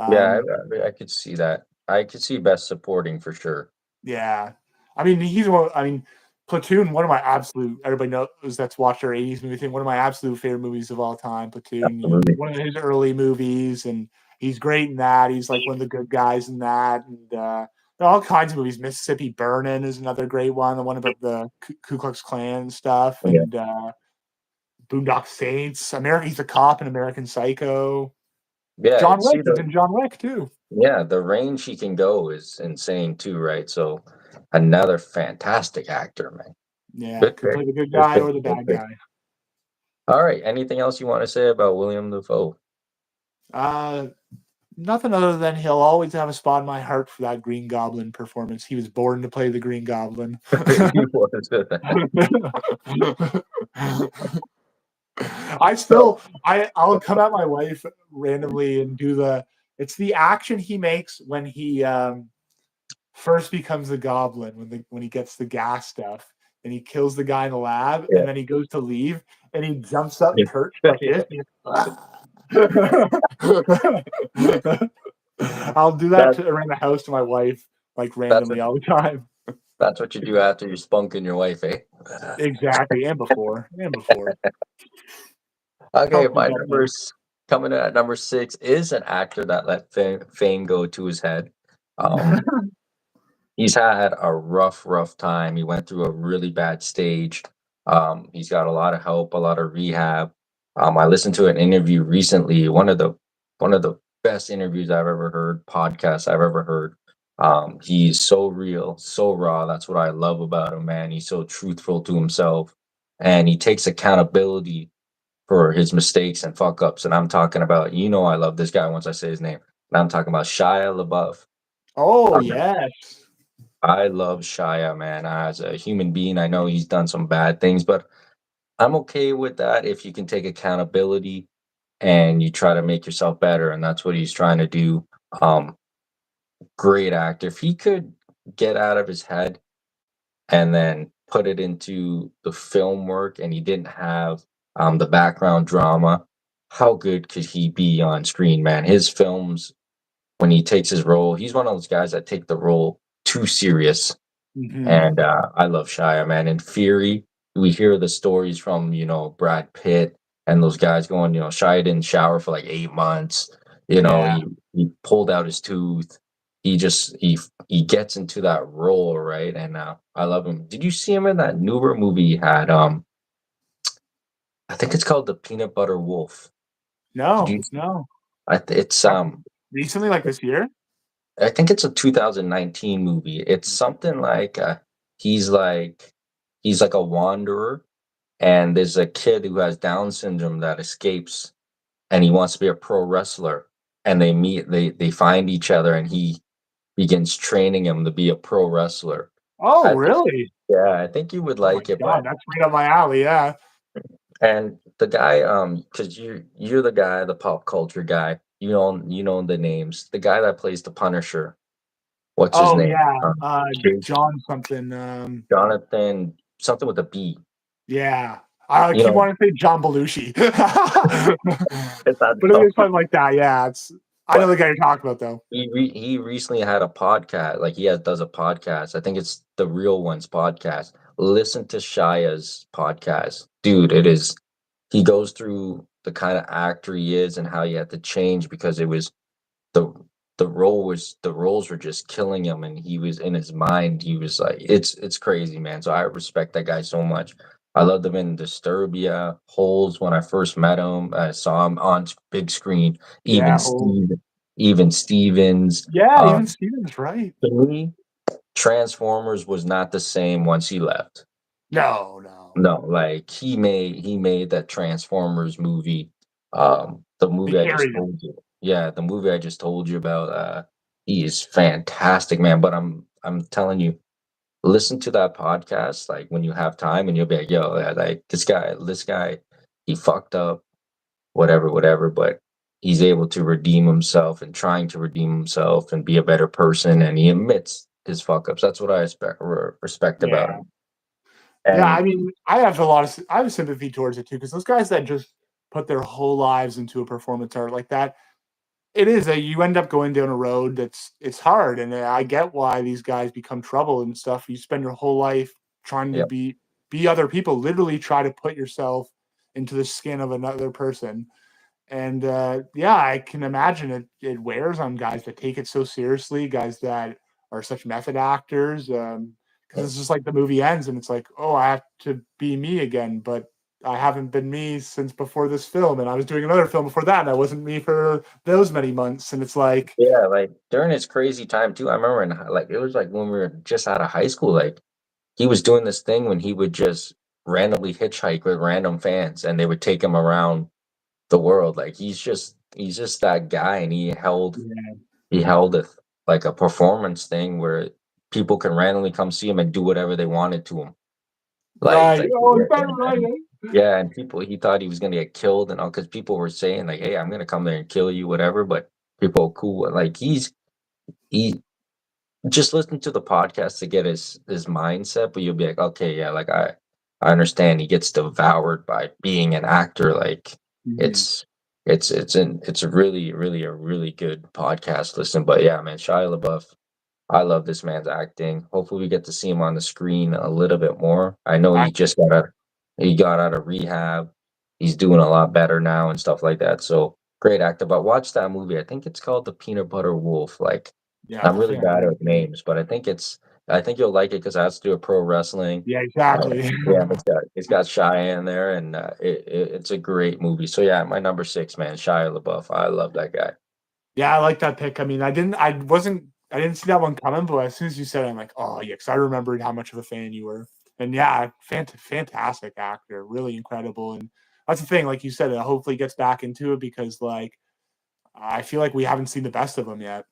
Yeah, Um, I could see that. I could see best supporting for sure. Yeah. I mean, Platoon, one of my absolute everybody knows that's watched our 80s movie thing, one of my absolute favorite movies of all time, Platoon. Absolutely. One of his early movies, and he's great in that. He's like one of the good guys in that. And all kinds of movies. Mississippi Burning is another great one, the one about the Ku Klux Klan and stuff, Yeah. and Boondock Saints. He's a cop in American Psycho. Yeah, John see Wick, he's in John Wick too. yeah, the range he can go is insane too, right? So another fantastic actor, man. Yeah, Good could pick. play the good Good guy pick. or the Good bad pick. guy. All right. Anything else you want to say about William Dafoe? Uh, Nothing other than he'll always have a spot in my heart for that Green Goblin performance. He was born to play the Green Goblin. He was. So, I'll come at my wife randomly and do it's the action he makes when he first becomes a goblin, when he gets the gas stuff and he kills the guy in the lab yeah. and then he goes to leave and he jumps up perched like Yeah. this. I'll do that That, around the house to my wife like that's what randomly all the time. that's what you do after you're spunking your wife, eh? Exactly, and before. Okay, Help me get there. coming in at number 6 is an actor that let fame go to his head. Um, he's had a rough time. He went through a really bad stage. He's got a lot of help, a lot of rehab. I listened to an interview recently, one of the best interviews I've ever heard, podcasts I've ever heard. He's so real, so raw. That's what I love about him, man. He's so truthful to himself, and he takes accountability for his mistakes and fuck ups. And I'm talking about, I love this guy once I say his name. And I'm talking about Shia LaBeouf. Oh I yes. I love Shia, man. As a human being, I know he's done some bad things, but I'm okay with that if you can take accountability and you try to make yourself better. And that's what he's trying to do. Um, Great actor. If he could get out of his head and then put it into the film work and he didn't have the background drama, how good could he be on screen, man? His films, when he takes his role, he's one of those guys that take the role too serious. Hmm. And I love Shia, man. In Fury, we hear the stories from, Brad Pitt and those guys going, Shia didn't shower for like 8 months. Yeah. He pulled out his tooth. He gets into that role, right? And I love him. Did you see him in that newer movie he had? I think it's called The Peanut Butter Wolf. Did No, you? no. It's That's recently, like this year? I think it's a 2019 movie. It's something like he's like he's like a wanderer, and there's a kid who has Down syndrome that escapes, and he wants to be a pro wrestler. And they find each other, and he begins training him to be a pro wrestler. Oh, I think, really? yeah, I think you would Oh my like it, god, but that's right up my alley, yeah. and the guy, because you're the guy, the pop culture guy. You know the names. The guy that plays the Punisher. What's his Oh, name? yeah, Jake John something, Jonathan, something with a B. yeah. I You keep know, wanting to say John Belushi. it's not But it dumb. was something like that, yeah, I know But the guy you're talking about, though. he recently had a podcast. Like does a podcast. I think it's the Real Ones podcast. Listen to Shia's podcast, dude. It is. He goes through the kind of actor he is and how he had to change because it was the the roles were just killing him, and he was in his mind. He was like, it's crazy, man. So I respect that guy so much. I loved him in Disturbia, Holes when I first met him. I saw him on big screen. Yeah, Even even Stevens. yeah, even Steven's right. To me, Transformers was not the same once he left. No, no. No, like he made that Transformers movie. The They movie I just carried him. told you. Yeah, the movie I just told you about. He is fantastic, man. But I'm telling you, listen to that podcast like when you have time, and you'll be like, yo, yeah, like this guy, he fucked up, whatever. But he's able to redeem himself and trying to redeem himself and be a better person, and he admits his fuck ups. That's what I respect about Yeah. him. Yeah, I And mean, I have sympathy towards it too, because those guys that just put their whole lives into a performance art like that, it is a you end up going down a road it's hard, and I get why these guys become trouble and stuff. You spend your whole life trying to yeah, be other people, literally try to put yourself into the skin of another person. And yeah, I can imagine it wears on guys that take it so seriously, guys that are such method actors. Because it's just like the movie ends and it's like, oh, I have to be me again. But I haven't been me since before this film, and I was doing another film before that, and I wasn't me for those many months. And it's like, Yeah, like during his crazy time too. I remember like it was like when we were just out of high school. Like he was doing this thing when he would just randomly hitchhike with random fans, and they would take him around the world. Like he's just that guy, and yeah, he held like a performance thing where people can randomly come see him and do whatever they wanted to him. right. Oh, Yeah, is that right? yeah, and people he thought he was gonna get killed and all because people were saying like, "Hey, I'm gonna come there and kill you," whatever. But people are cool. Like he just listen to the podcast to get his mindset, but you'll be like, okay, yeah, like I understand he gets devoured by being an actor. Like Mhm. it's it's a really a really good podcast listen. But yeah, man, Shia LaBeouf, I love this man's acting. Hopefully, we get to see him on the screen a little bit more. I know I, he got out of rehab. He's doing a lot better now and stuff like that. So great actor. But watch that movie. I think it's called The Peanut Butter Wolf. Like yeah, I'm I really think I bad did. at names, but I think you'll like it because it has to do with pro wrestling. Yeah, exactly. Yeah, it's got Shia in there, and it's a great movie. So yeah, my number six, man, Shia LaBeouf. I love that guy. Yeah, I like that pick. I mean, I didn't see that one coming, but as soon as you said it, I'm like, oh yeah, because I remembered how much of a fan you were. And yeah, fantastic actor, really incredible. And that's the thing, like you said, it hopefully gets back into it because like I feel like we haven't seen the best of him yet.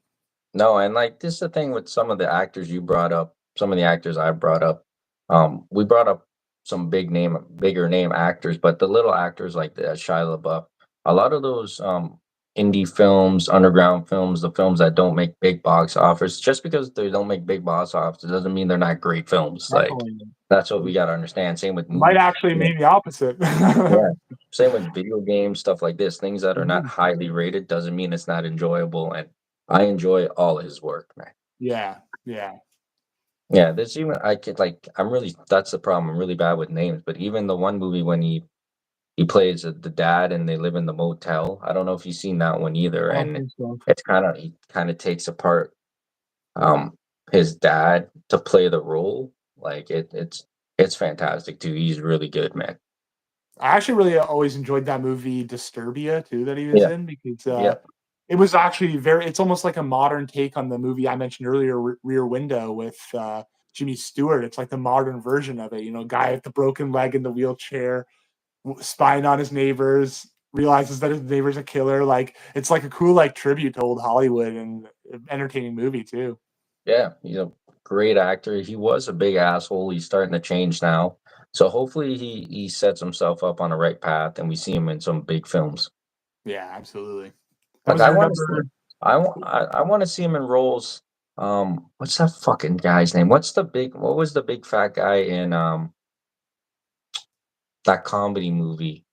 No, and like this is the thing with some of the actors you brought up, some of the actors I brought up. We brought up some bigger name actors, but the little actors like the Shia LaBeouf, a lot of those indie films, underground films, the films that don't make big box office, just because they don't make big box office, it doesn't mean they're not great films. Like Definitely. that's what we got to understand. Same with Might movies. actually mean the opposite. Yeah. Same with video games, stuff like this. Things that are not Mhm. highly rated doesn't mean it's not enjoyable. And I enjoy all his work, man. Yeah, yeah. Yeah, there's even I could like I'm really that's the problem. I'm really bad with names, but even the one movie when he plays the dad and they live in the motel. I don't know if you've seen that one either. I don't And think so. it's he kind of takes apart um his dad to play the role. Like it's fantastic too. He's really good, man. I actually really always enjoyed that movie Disturbia too that he was Yeah. in because Yeah. it was actually very it's almost like a modern take on the movie I mentioned earlier, Rear Window with Jimmy Stewart. It's like the modern version of it, you know, guy with the broken leg in the wheelchair, spying on his neighbors, realizes that his neighbor's a killer. Like it's like a cool like tribute to old Hollywood and entertaining movie too. Yeah. He's a great actor. He was a big asshole. He's starting to change now. So hopefully he sets himself up on the right path and we see him in some big films. Yeah, absolutely. What Like was I your want to see, number? I want to see him in roles. What's that fucking guy's name? What was the big fat guy in that comedy movie?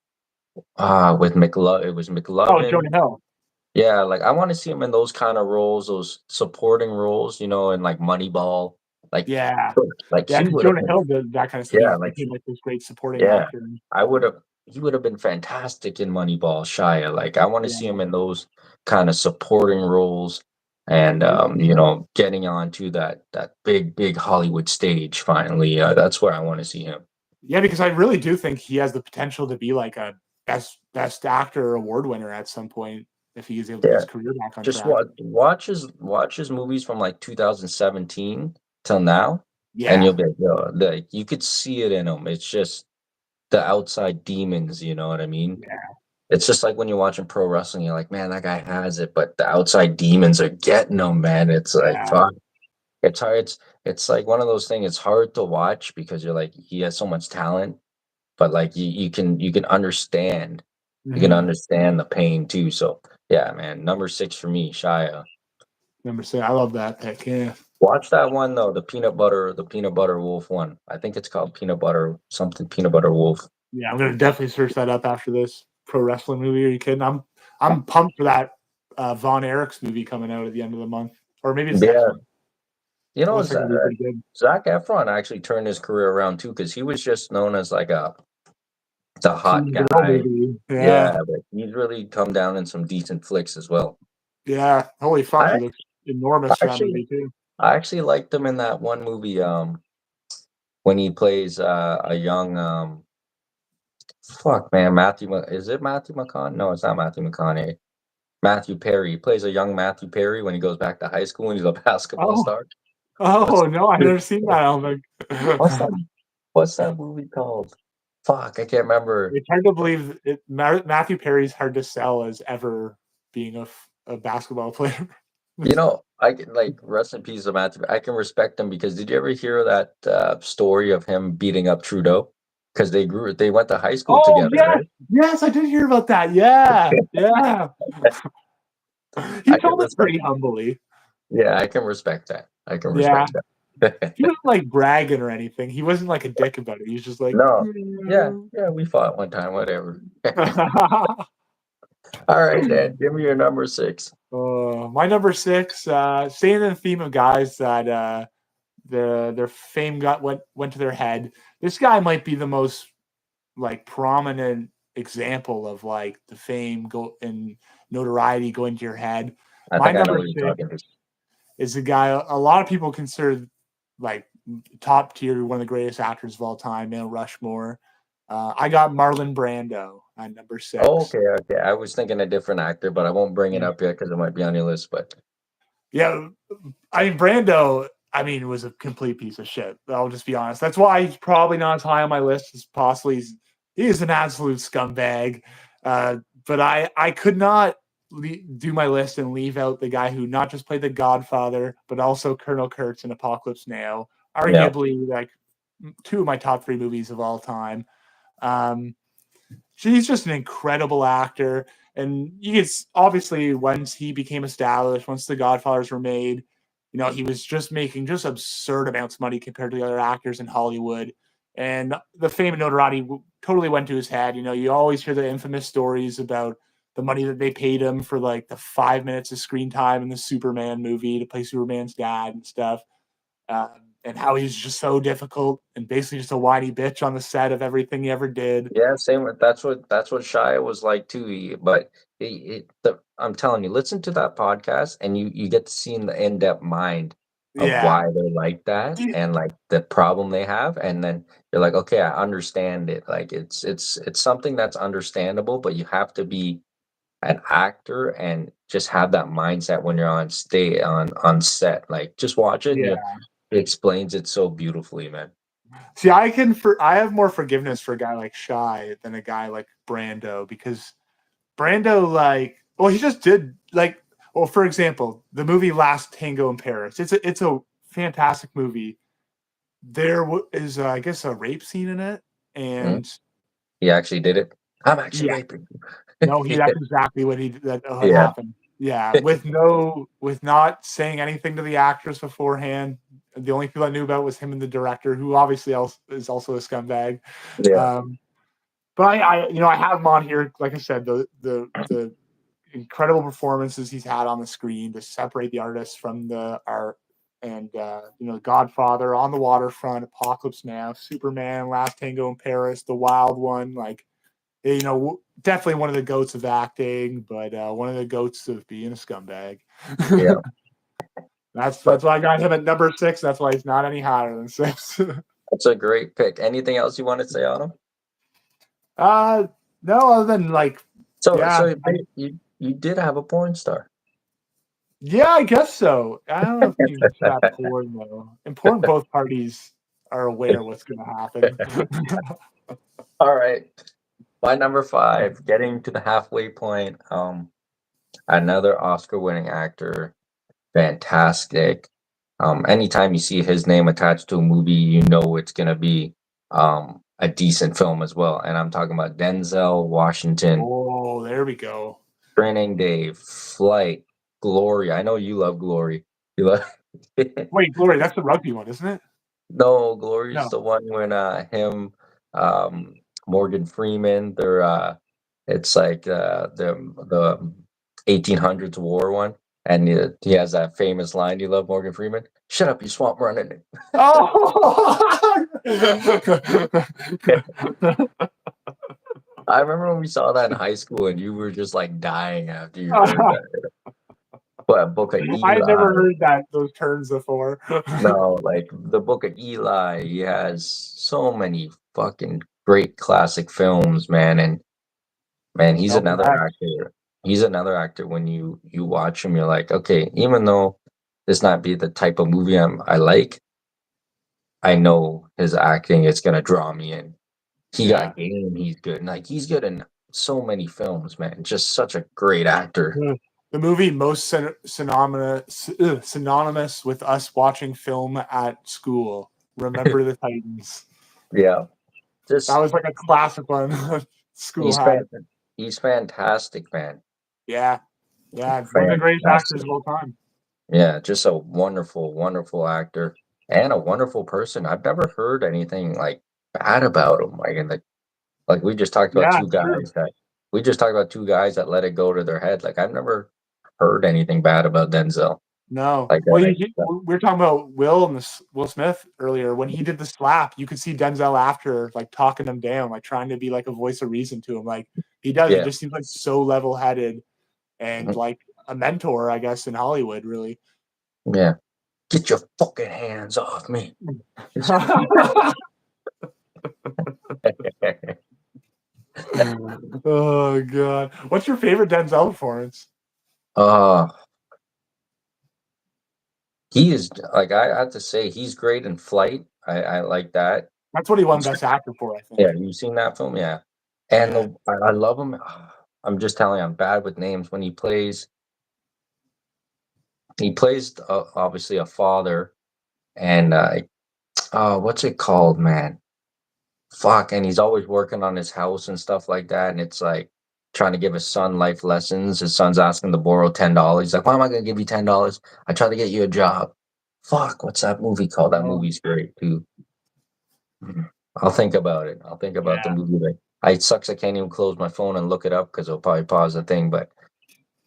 With McLovin. It was Oh, McLovin. Jonah Hill. Yeah, like I want to see him in those kind of roles, those supporting roles, in like Moneyball. Like, Yeah. like Yeah, he because would have Jonah been. Hill did that kind of stuff. Yeah, He like became like this great supporting yeah, actor. I would have. He would have been fantastic in Moneyball, Shia. Like I want to see Yeah. him in those kind of supporting roles, and getting onto that big Hollywood stage. Finally, that's where I want to see him. Yeah, because I really do think he has the potential to be like a best actor award winner at some point if he is able to get Yeah, his career back on just track. watch his movies from like 2017 till now, and Yeah. you'll be like, yo, like you could see it in him. It's just the outside demons. You know what I mean? Yeah. It's just like when you're watching pro wrestling, you're like, man, that guy has it, but the outside demons are getting him, man. It's like, Yeah. fuck. It's hard. It's like one of those things. It's hard to watch because you're like, he has so much talent, but like you can understand, Mhm. the pain too. So yeah, man. Number six for me, Shia. Remember saying I love that pick. Yeah. Watch that one though, the peanut butter wolf one. I think it's called peanut butter something, peanut butter wolf. Yeah, I'm gonna definitely search that up after this pro wrestling movie. Are you kidding? I'm pumped for that Von Erichs movie coming out at the end of the month. Or maybe it's next Yeah, month. you It know, looks like it'll be pretty good. Zac Efron actually turned his career around too because he was just known as like the hot Teen girl guy. movie. Yeah, Yeah. but he's really come down in some decent flicks as well. Yeah. Holy fuck, I he looks enormous for that actually, movie too. I actually liked him in that one movie when he plays a young fuck, man, is it Matthew McConaughey? No, it's not Matthew McConaughey. Matthew Perry. He plays a young Matthew Perry when he goes back to high school and he's a basketball Oh, star. oh What's no, I've never seen that. I don't what's think. that what's that movie called? Fuck, I can't remember. It's hard to believe it. Matthew Perry's hard to sell as ever being a basketball player. You know, I can like rest in peace of Matthew. I can respect him because did you ever hear that story of him beating up Trudeau? Because they went to high school Oh together, yes, right? yes, I did hear about that. Yeah, yeah. He I can told it respect. pretty humbly. Yeah, I can respect that. I can Yeah, respect that. he wasn't like bragging or anything. He wasn't like a dick about it. He was just like, No. Yeah, yeah, we fought one time, whatever. All right, Dan, give me your number 6. My number 6, staying in the theme of guys that their fame went to their head. This guy might be the most like prominent example of like the fame go and notoriety going to your head. I My think I know number what you're 6 talking to. is a guy a lot of people consider like top tier, one of the greatest actors of all time, Mount Rushmore. I got Marlon Brando at number Oh, 6. okay, okay. I was thinking a different actor, but I won't bring it up yet because it might be on your list. But Yeah, I mean Brando. I mean, was a complete piece of shit. I'll just be honest. That's why he's probably not as high on my list as possibly. He is an absolute scumbag. But I could not do my list and leave out the guy who not just played the Godfather, but also Colonel Kurtz in Apocalypse Now. yeah, Arguably, like 2 of my top 3 movies of all time. Um, She's just an incredible actor. And you can obviously once he became established, once the Godfathers were made, he was just making just absurd amounts of money compared to the other actors in Hollywood. And the fame and notoriety totally went to his head. You always hear the infamous stories about the money that they paid him for like the 5 minutes of screen time in the Superman movie to play Superman's dad and stuff. And how he's just so difficult and basically just a whiny bitch on the set of everything he ever did. yeah. Same. That's what Shia was like too. I'm telling you, listen to that podcast, and you get to see in the in-depth mind of Yeah. why they're like that and like the problem they have, and then you're like, okay, I understand it. Like it's something that's understandable, but you have to be an actor and just have that mindset when you're on set. Like just watch it and Yeah. it explains it so beautifully, man. See, I have more forgiveness for a guy like Shy than a guy like Brando because Brando, like, well, he just did like, well, for example, the movie Last Tango in Paris. It's a fantastic movie. There is, I guess, a rape scene in it, Mhm. and He actually did it. I'm actually yeah, raping you. no, Yeah. that's exactly what Yeah. happened. Yeah, with not saying anything to the actress beforehand. The only people I knew about was him and the director, who obviously is also a scumbag. Yeah. Um, but I have him on here. Like I said, the incredible performances he's had on the screen to separate the artist from the art, and Godfather, On the Waterfront, Apocalypse Now, Superman, Last Tango in Paris, The Wild One, like definitely one of the goats of acting, but one of the goats of being a scumbag. Yeah. But That's why I got him at number 6. That's why he's not any higher than 6. that's a great pick. Anything else you want to say on him? uh, no, other than like, So yeah, so but you did have a porn star. yeah, I guess so. I don't know if you consider that porn though. Important both parties are aware what's going to happen. All right. My number 5, getting to the halfway point. Another Oscar-winning actor, fantastic. Anytime you see his name attached to a movie, you know it's gonna be a decent film as well. And I'm talking about Denzel Washington, Oh, there we go. Training Day, Flight, Glory. I know you love Glory. You love Wait, Glory, that's the rugby one, isn't it? No, Glory's No. the one when him, Morgan Freeman, they're it's like the 1800s war one, and he has that famous line. You love Morgan Freeman? Shut up, you swamp running. Oh, I remember when we saw that in high school, and you were just like dying after you heard that. But Book of I had never Eli, heard those terms before. no, like the Book of Eli, he has so many fucking great classic films, man. And man, he's No, another correct. actor. He's another actor. When you watch him, you're like, okay, even though this not be the type of movie I like, I know his acting is gonna draw me in. He Yeah. got game. He's good. And, like he's good in so many films, man. Just such a great actor. The movie most synonymous with us watching film at school. Remember the Titans. Yeah, That just was like a classic one. School he's had. he's fantastic, man. Yeah. Yeah. One of the greatest actors Fantastic. of all time. Yeah, just a wonderful, wonderful actor and a wonderful person. I've never heard anything like bad about him. Like we just talked about Yeah, two it's true. guys that let it go to their head. Like I've never heard anything bad about Denzel. No. Like Well, that. we were talking about Will and Will Smith earlier. When he did the slap, you could see Denzel after, like, talking him down, like, trying to be like a voice of reason to him. Like, he does. He Yeah. just seems like so level headed and Mhm. like a mentor, I guess, in Hollywood, really. Yeah. Get your fucking hands off me. Oh god. What's your favorite Denzel performance? uh he is like I have to say he's great in Flight. I like that. That's what he won He's Best Actor for, I Yeah, think. you seen that film? Yeah. And Yeah. I love him. I'm just telling you, I'm bad with names. When he plays obviously a father, and what's it called, man? Fuck, and he's always working on his house and stuff like that. And it's like trying to give his son life lessons. His son's asking to borrow $10. He's like, "Why am I gonna give you $10? I try to get you a job." Fuck, what's that movie called? That Oh, movie's great too. I'll think about it. I'll think about the yeah. movie. It sucks. I can't even close my phone and look it up because it'll probably pause the thing. But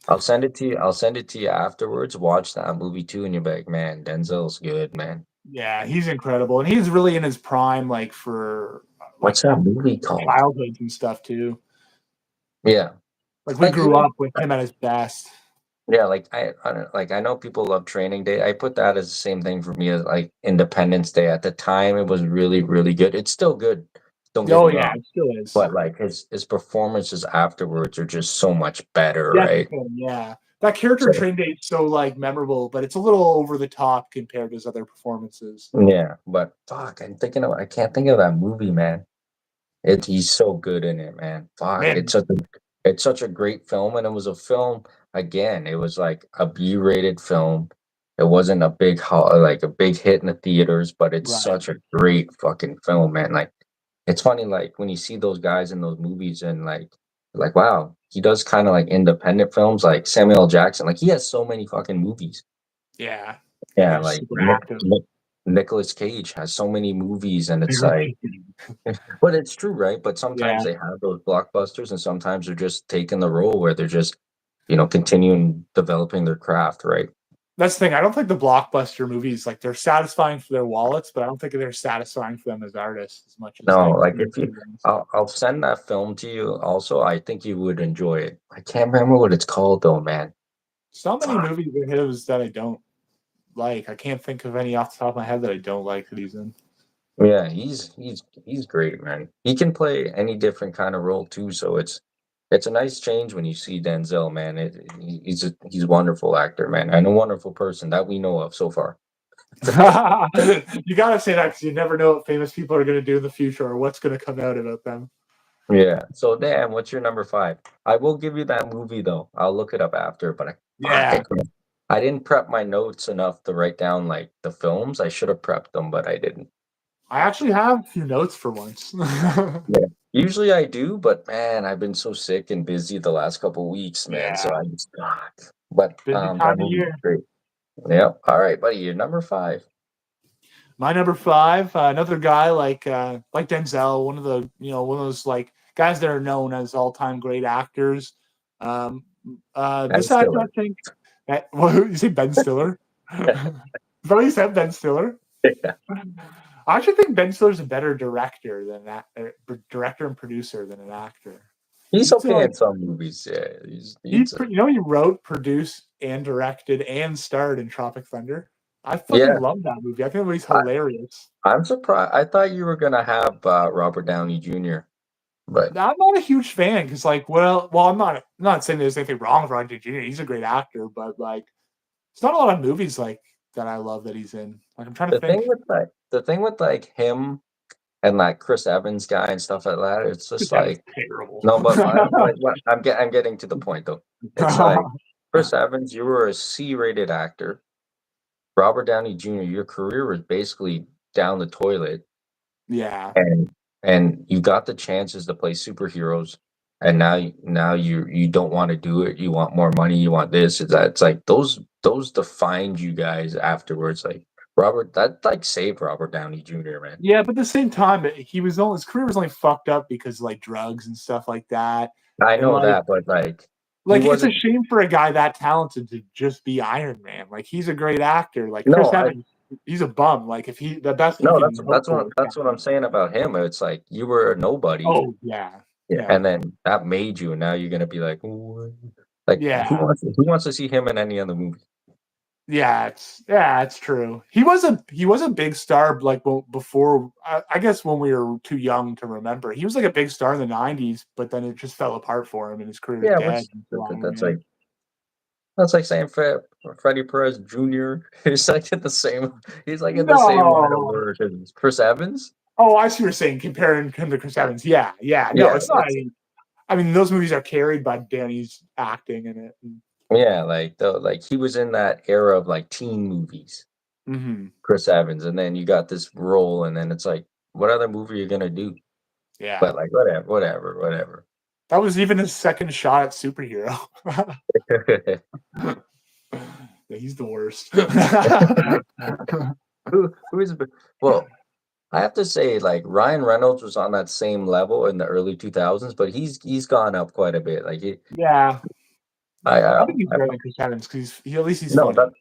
I'll send it to you. I'll send it to you afterwards. Watch that movie too, and you're like, man, Denzel's good, man. Yeah, he's incredible. And he's really in his prime, like, for like What's that movie called? childhoods and stuff too. Yeah, Like, we like grew even up with him at his best. yeah, like I don't like I know people love Training Day. I put that as the same thing for me as like Independence Day. At the time, it was really really good. It's still good. Don't get Oh me yeah, wrong, it still is. but like his performances afterwards are just so much better, right? Jessica, yeah. That character in So Train Day is so, like, memorable, but it's a little over the top compared to his other performances. yeah, but fuck, I can't think of that movie, man. He's so good in it, man. Fuck, Man, it's such a great film, and it was a film again. It was like a B-rated film. It wasn't like a big hit in the theaters, but it's right. such a great fucking film, man. Like it's funny, like when you see those guys in those movies, and like wow, he does kind of like independent films, like Samuel L. Jackson. Like he has so many fucking movies. Yeah. Yeah, Yeah, they're like super active. Nicolas Cage has so many movies, and it's like but it's true, right? But sometimes Yeah. they have those blockbusters, and sometimes they're just taking the role where they're just, continuing developing their craft, right? That's the thing. I don't think the blockbuster movies, like, they're satisfying for their wallets, but I don't think they're satisfying for them as artists as much as, No, like, like the if you, good ones. I'll send that film to you. Also, I think you would enjoy it. I can't remember what it's called though, man. So many Fuck. movies of his that I don't like. I can't think of any off the top of my head that I don't like that he's in. Yeah, he's great, man. He can play any different kind of role too, so it's a nice change when you see Denzel, man. He's a wonderful actor, man, and a wonderful person that we know of so far. You gotta say that because you never know what famous people are going to do in the future or what's going to come out about them. Yeah. So Dan, what's your number five? I will give you that movie though. I'll look it up after, but Yeah, I didn't prep my notes enough to write down like the films. I should have prepped them, but I didn't. I actually have a few notes for once. Yeah. Usually I do, but man, I've been so sick and busy the last couple weeks, man. So Yeah, I just but busy that time of movie's year. great. Yeah. All right, buddy. You're number five. My number five, another guy like Denzel, one of those, like, guys that are known as all time great actors. Um, Ben this actor, I Stiller. think. Well, you say Ben Stiller? Is that what you said, Ben Stiller? Yeah. I actually think Ben Stiller's a better director director and producer than an actor. He's He's okay like in some movies. Yeah. He's he wrote, produced, and directed and starred in Tropic Thunder. I fucking Yeah, love that movie. I think he's I, hilarious. I'm surprised. I thought you were gonna have Robert Downey Jr., but I'm not a huge fan because, like, well, I'm not saying there's anything wrong with Ron Jr. He's a great actor, but like, it's not a lot of movies like that I love that he's in. Like, I'm trying to think. the thing with like him and like Chris Evans guy and stuff like that, it's Chris just Evans like is terrible. no, but I'm getting to the point though. It's like Chris Evans, you were a C-rated actor. Robert Downey Jr., your career was basically down the toilet, Yeah, and you got the chances to play superheroes, and now you don't want to do it. You want more money. You want this. It's like those defined you guys afterwards. Like Robert, that like saved Robert Downey Jr., man. yeah, but at the same time, his career was only fucked up because of, like, drugs and stuff like that, I and know like that, but he like it's a wasn't. shame for a guy that talented to just be Iron Man. Like, he's a great actor. Like Chris No, Evans, he's a bum. Like, if the best you no, can hope for is that's what I'm saying about him. It's like you were a nobody, oh yeah, yeah, yeah, and then that made you, and now you're gonna be like, "Ooh," like yeah. who wants to see him in any other movie? It's true. He was a big star like before. I guess when we were too young to remember, he was like a big star in the '90s, but then it just fell apart for him, and his career is Yeah, dead. that's like saying Freddie Perez Jr. He's like in the same. He's like in the same line of No. work as Chris Evans. Oh, I see what you're saying. Comparing him to Chris Evans. Yeah, yeah. No, Yeah, it's not. I mean, those movies are carried by Danny's acting in it. yeah, like he was in that era of like teen movies, Mm-hmm. Chris Evans, and then you got this role, and then it's like, what other movie are you gonna do? Yeah, But like whatever. that was even his second shot at superhero. Yeah, he's the worst. Who is well? I have to say, like Ryan Reynolds was on that same level in the early 2000s, but he's gone up quite a bit. Like Yeah, I, I I, think he's I better than Chris Evans because at least he's no, funny.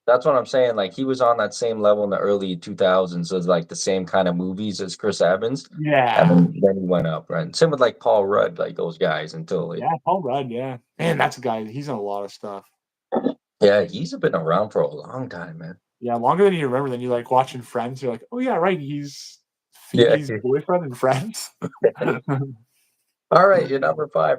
that's what I'm saying. Like he was on that same level in the early 2000s as like the same kind of movies as Chris Evans, and Yeah, then he went up, right? Same with like Paul Rudd, like those guys until yeah, Paul Rudd. Yeah, man, that's a guy. He's in a lot of stuff. yeah, he's been around for a long time, man. Yeah, longer than you remember. Then you like watching Friends. You're like, oh yeah, right. He's Yeah. Phoebe's boyfriend in Friends. All right, you're number five.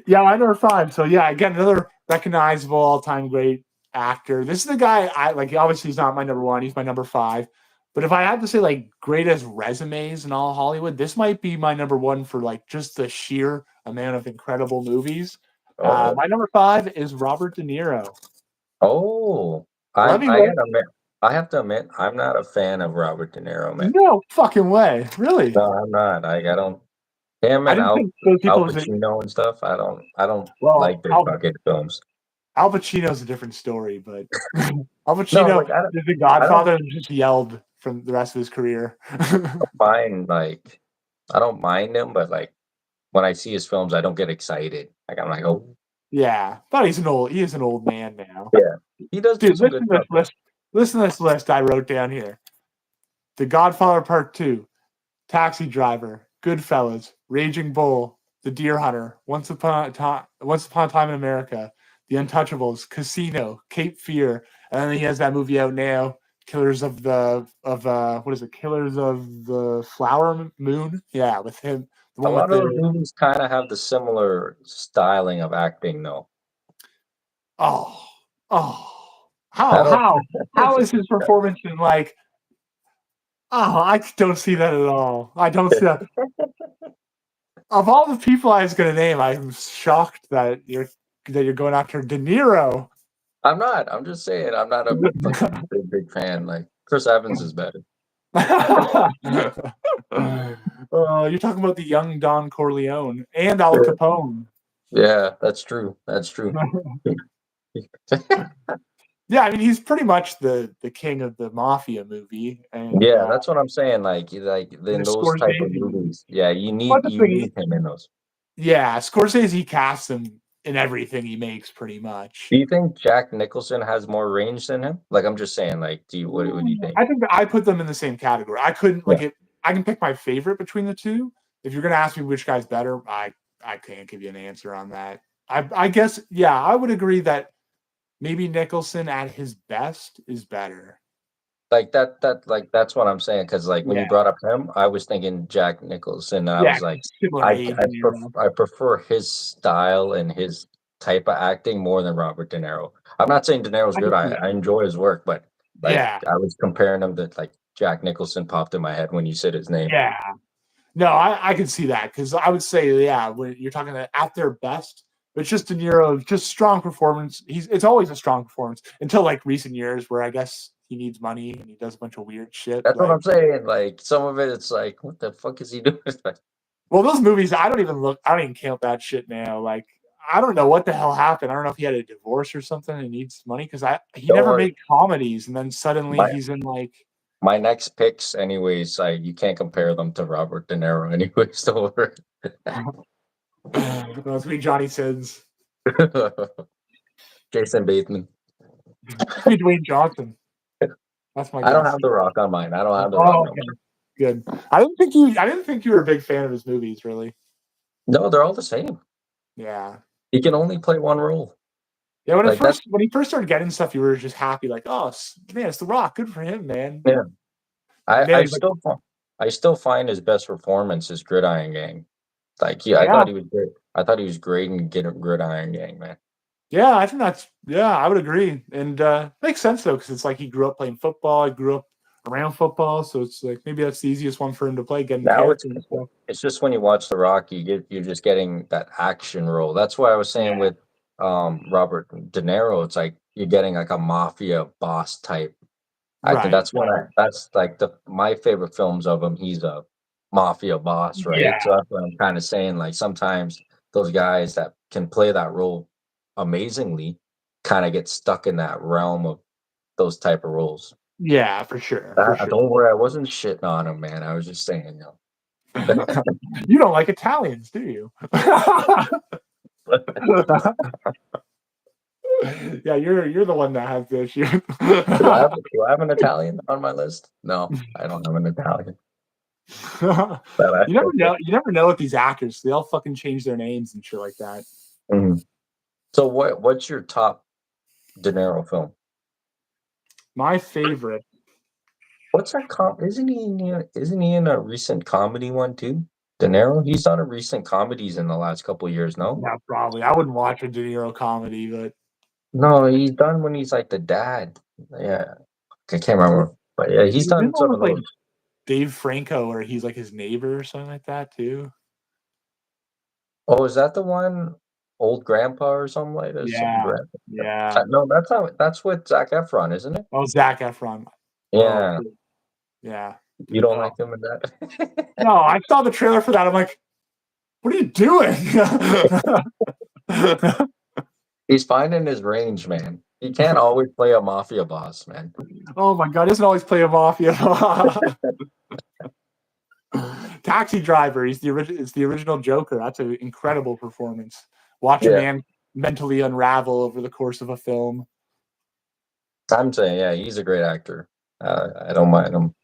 Yeah, I number five. So yeah, again, another recognizable all-time great actor. This is the guy I like. Obviously, he's not my number one. He's my number five. But if I had to say like greatest resumes in all Hollywood, this might be my number one for like just the sheer amount of incredible movies. Oh, My number five is Robert De Niro. oh, Let me I wait. gotta admit, I have to admit, I'm not a fan of Robert De Niro, man. No fucking way, really. No, I'm not. I don't. Him I and didn't think those Al people was Pacino and stuff. I don't well. like their fucking films. Al Pacino's a different story, but Al No, Pacino like is the I don't Godfather and just yelled from the rest of his career. mind like I don't mind him, but like when I see his films, I don't get excited. Like I'm like, oh Yeah, but he is an old man now. yeah, he does do Dude, some good stuff though. listen to this list I wrote down here. The Godfather Part 2, Taxi Driver, Goodfellas, Raging Bull, The Deer Hunter, Once Upon a Time in America, The Untouchables, Casino, Cape Fear, and then he has that movie out now, what is it? Killers of the Flower Moon? Yeah, with him. The A one with lot of those the movies kind of have the similar styling of acting, though. oh, oh. I How don't. how how is his performance in like oh, I don't see that at all. I don't see that. Of all the people I was gonna name, I'm shocked that you're going after De Niro. I'm not. I'm just saying. I'm not a fucking big fan. Like Chris Evans is better. You're talking about the young Don Corleone and Al Yeah, Capone. yeah, that's true. That's true. Yeah, I mean he's pretty much the king of the mafia movie, and Yeah, that's what I'm saying. Like and in the those type of Scorsese. movies, yeah, But the you thing, need him in those. yeah, Scorsese casts him in everything he makes, pretty much. Do you think Jack Nicholson has more range than him? Like I'm just saying. Like, what do you think? I think that I put them in the same category. I couldn't Yeah, like it. I can pick my favorite between the two. If you're gonna ask me which guy's better, I can't give you an answer on that. I guess yeah, I would agree that maybe Nicholson at his best is better. like that's what I'm saying. Because like when Yeah, you brought up him, I was thinking Jack Nicholson. And I yeah, was like, similar age and era. I prefer his style and his type of acting more than Robert De Niro. I'm not saying De Niro's I good. can see I enjoy his work, but like yeah, I was comparing him to like Jack Nicholson popped in my head when you said his name. yeah. No, I can see that because I would say, yeah, when you're talking at their best, it's just De Niro, just strong performance. It's always a strong performance until like recent years where I guess he needs money and he does a bunch of weird shit. That's what Like, I'm saying. Like some of it, it's like, what the fuck is he doing? well, those movies, I don't even count that shit now. Like, I don't know what the hell happened. I don't know if he had a divorce or something and needs money because he Don't never worry. made comedies and then suddenly My he's in like, my next picks, anyways, like you can't compare them to Robert De Niro, anyways. Don't worry. it's me, Johnny Sins. Jason Bateman. It's me, Dwayne Johnson. That's my I don't guess. have The Rock on mine. I don't have The Rock Oh, on okay. mine. Good. I didn't think you were a big fan of his movies, really. No, they're all the same. Yeah. He can only play one role. Yeah, Like that's when he first started getting stuff, you were just happy, like, oh man, it's The Rock. Good for him, man. yeah. And now he's like, I still find his best performance is Gridiron Gang. Like yeah, I yeah, thought he was great. I thought he was great in Gridiron Gang, man. yeah, I think I would agree. And makes sense though, because it's like he grew up playing football, he grew up around football, so it's like maybe that's the easiest one for him to play, getting the Now character and stuff. it's just when you watch The Rock, you're just getting that action role. That's why I was saying Yeah. with Robert De Niro, it's like you're getting like a mafia boss type. I think Right. that's like the my favorite films of him. He's a mafia boss, Yeah. right? So that's what I'm kind of saying. Like sometimes those guys that can play that role amazingly kind of get stuck in that realm of those type of roles. Yeah, for sure. For sure. Don't worry, I wasn't shitting on him, man. I was just saying, You don't like Italians, do you? Yeah, you're the one that has the issue. Do I have an Italian on my list? No, I don't have an Italian. But You never know. You never know with these actors. They all fucking change their names and shit like that. Mhm. So what's your top De Niro film? My favorite. What's that isn't he in a recent comedy one too? De Niro? He's done a recent comedies in the last couple of years, no? Yeah, probably. I wouldn't watch a De Niro comedy, but No, he's done when he's like the dad. Yeah. I can't remember. But yeah, he's he's in done one some with of like those. Dave Franco, where he's like his neighbor or something like that too. Oh, is that the one Old Grandpa or something like that? Some Yeah, grandpa. yeah. No, that's with Zac Efron, isn't it? Oh, Zac Efron. Oh, Yeah. yeah. You don't Oh like him in that? no, I saw the trailer for that. I'm like, what are you doing? He's finding his range, man. He can't always play a mafia boss, man. Oh my god, he doesn't always play a mafia. Taxi Driver. He's the original. It's the original Joker. That's an incredible performance. Watch a Yeah. man mentally unravel over the course of a film. I'm saying, yeah, he's a great actor. I don't mind him. Him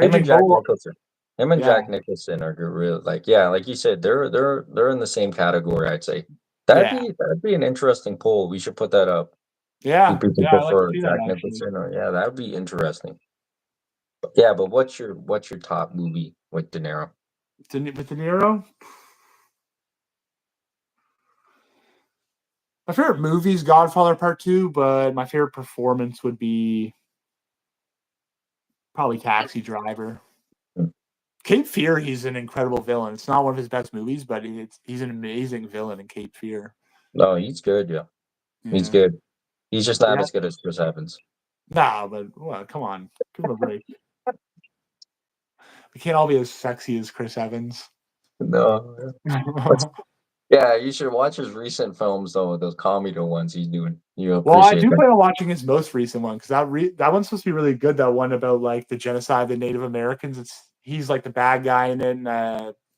and Raging Jack Bull. Nicholson. Him and Yeah, Jack Nicholson are good, real like yeah, like you said, they're in the same category. I'd say yeah, that'd be an interesting poll. We should put that up. Do yeah, people yeah. I like to prefer see that Jack actually. Nicholson or yeah, that'd be interesting. Yeah, but what's your top movie with De Niro? With De Niro, my favorite movie is Godfather Part Two, but my favorite performance would be probably Taxi Driver. Mm. Cape Fear, he's an incredible villain. It's not one of his best movies, but he's an amazing villain in Cape Fear. No, he's good, yeah. He's Yeah, good. He's just not yeah. as good as Chris Evans. Nah, but well, come on, give him a break. We can't all be as sexy as Chris Evans. No. What's yeah, you should watch his recent films though, those comedy ones he's doing. You'll Well, I appreciate do that. plan on watching his most recent one because that one's supposed to be really good. That one about like the genocide of the Native Americans. He's like the bad guy, and then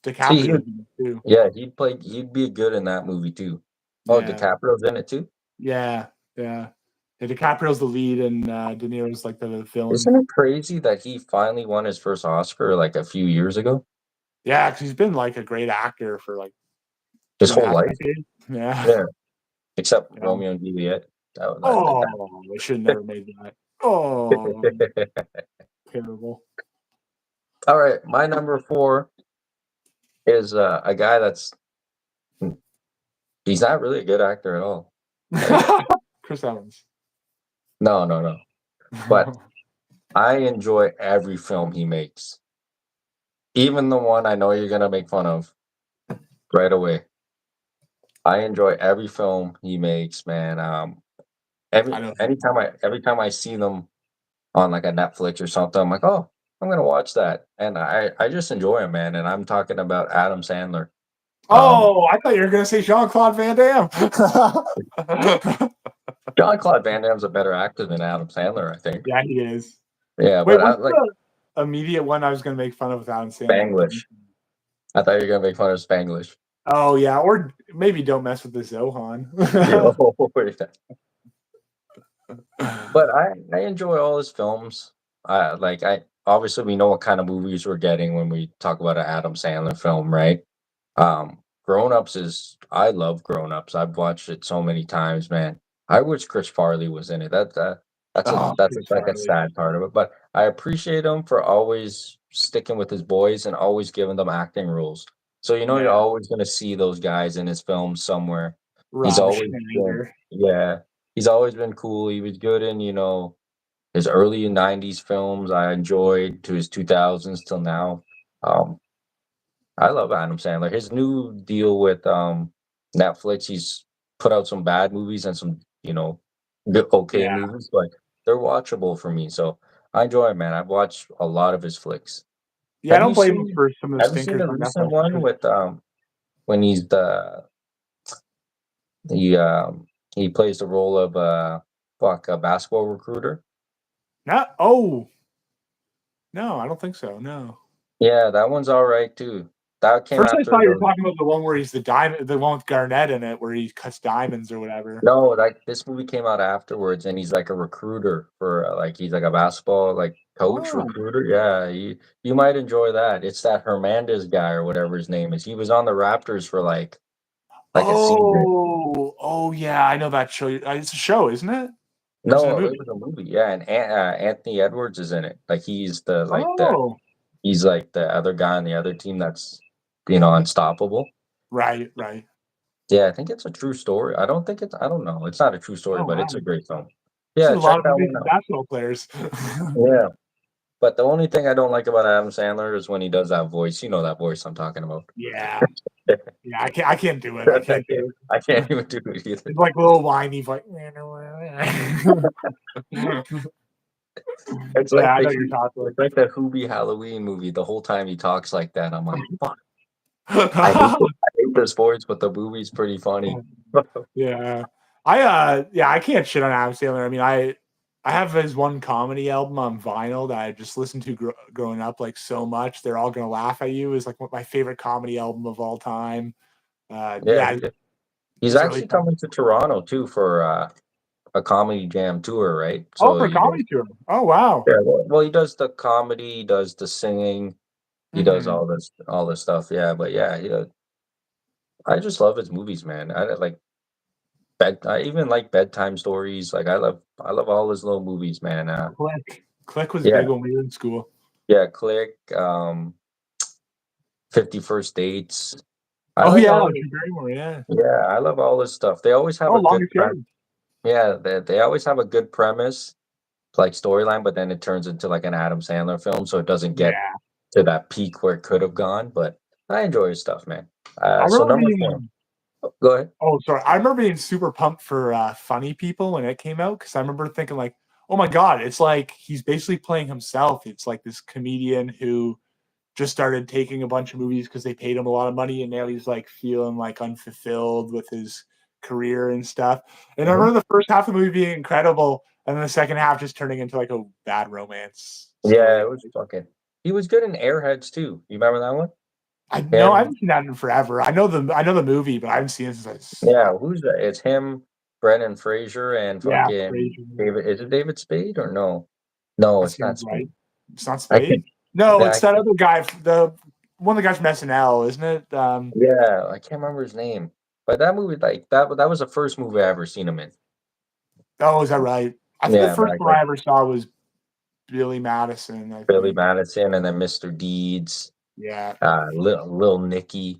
See, DiCaprio's in it too. yeah, he'd be good in that movie too. Oh, Yeah, DiCaprio's in it too? yeah, yeah. Yeah, DiCaprio's the lead, and De Niro's like the villain. Isn't it crazy that he finally won his first Oscar like a few years ago? Yeah, because he's been like a great actor for like His two and a whole half life? decades. Yeah. Yeah. Except Yeah. Romeo and Juliet. Oh, they should have never made that. Oh, terrible. All right, my number 4 is a guy that's he's not really a good actor at all. Like, Chris Evans. no, no, no. But I enjoy every film he makes, even the one I know you're gonna make fun of right away. I enjoy every film he makes, man. I know who you're talking about. Every time I see them on like a Netflix or something, I'm like, oh, I'm gonna watch that, and I just enjoy him, man. And I'm talking about Adam Sandler. Um, Oh, I thought you were gonna say Jean-Claude Van Damme. John Claude Van Damme's a better actor than Adam Sandler, I think. Yeah, he is. Yeah, Wait, but I what's like the immediate one I was gonna make fun of with Adam Sandler? Spanglish. I thought you were gonna make fun of Spanglish. Oh yeah, or maybe Don't Mess with the Zohan. Yeah, but I enjoy all his films. I obviously we know what kind of movies we're getting when we talk about an Adam Sandler film, right? Grown Ups is I love Grown Ups. I've watched it so many times, man. I wish Chris Farley was in it. Oh, That's Chris like a Farley. sad part of it. But I appreciate him for always sticking with his boys and always giving them acting roles. So you're Yeah, always gonna see those guys in his films somewhere. He's Rob always been Schneider. yeah, he's always been cool. He was good in, his early '90s films I enjoyed to his 2000s till now. Um, I love Adam Sandler. His new deal with Netflix, he's put out some bad movies and some, good, okay Yeah, movies, but they're watchable for me. So I enjoy him, man. I've watched a lot of his flicks. yeah. I Have don't you blame him seen for some of the have you seen stinkers the on recent Netflix. one 'Cause with when he he plays the role of a basketball recruiter? not. Oh no, I don't think so. No. Yeah, that one's all right too. That came First, I after thought you were the talking about the one where he's the diamond, the one with Garnett in it, where he cuts diamonds or whatever. No, like this movie came out afterwards, and he's like a recruiter for like he's like a basketball like coach Oh, recruiter. Yeah, you might enjoy that. It's that Hernandez guy or whatever his name is. He was on the Raptors for like a season. oh, yeah. I know that show. It's a show, isn't it? Or is it a No, it movie? was a movie. Yeah, and Anthony Edwards is in it. Like Oh, he's like the other guy on the other team that's unstoppable. right, right. Yeah, I think it's a true story. I don't know. It's not a true story, Oh but wow. it's a great film. This is Yeah, a lot check of that movies one with out. basketball players. Yeah. But the only thing I don't like about Adam Sandler is when he does that voice. You know that voice I'm talking about. Yeah, yeah. I can't do it. I can't do it. I can't even do it either. It's like a little whiny, like. It's Yeah, like I know you're talking. it's like that Hoobie Halloween movie. The whole time he talks like that, I'm like, fuck. I hate this voice, but the movie's pretty funny. Yeah. Yeah, I can't shit on Adam Sandler. I mean, I have his one comedy album on vinyl that I just listened to growing up like so much. They're all gonna laugh at you is like my favorite comedy album of all time. Yeah, Yeah, he's it's really actually fun. coming to Toronto too for a comedy jam tour, right? Oh, So for a he does. comedy tour. Oh wow. Yeah, well, he does the comedy, he does the singing, he does Hmm. all this stuff. Yeah, but yeah, I just love his movies, man. I even like bedtime stories. Like I love all his little movies, man. Click was Yeah, big when we were in school. yeah, Click, 50 First Dates. I Oh like yeah, all Drew Barrymore, yeah. yeah, I love all this stuff. They always have Oh, a good Longest Yard. yeah, they always have a good premise, like storyline, but then it turns into like an Adam Sandler film, so it doesn't get Yeah. to that peak where it could have gone. But I enjoy his stuff, man. I So remember number 4. being Go ahead. Oh, sorry. I remember being super pumped for Funny People when it came out because I remember thinking like, oh my god, it's like he's basically playing himself. It's like this comedian who just started taking a bunch of movies because they paid him a lot of money, and now he's like feeling like unfulfilled with his career and stuff. And I Mhm. remember the first half of the movie being incredible, and then the second half just turning into like a bad romance Yeah, story. it was fucking. He was good in Airheads too. You remember that one? I know I Him, haven't seen that in forever. I know the movie, but I haven't seen it since I was yeah. like, Who's that? It's him, Brendan Fraser, and yeah, fucking Frasier. David. Is it David Spade or no? No, That it's not seems right. Spade. It's not I can't. Spade? No, it's I that can't other guy, the one of the guys from SNL, isn't it? yeah, I can't remember his name. But that movie, like that was the first movie I ever seen him in. Oh, is that right? I think the Yeah, first back one like I ever saw was Billy Madison, I Billy think. Madison and then Mr. Deeds, Yeah. Lil Nicky.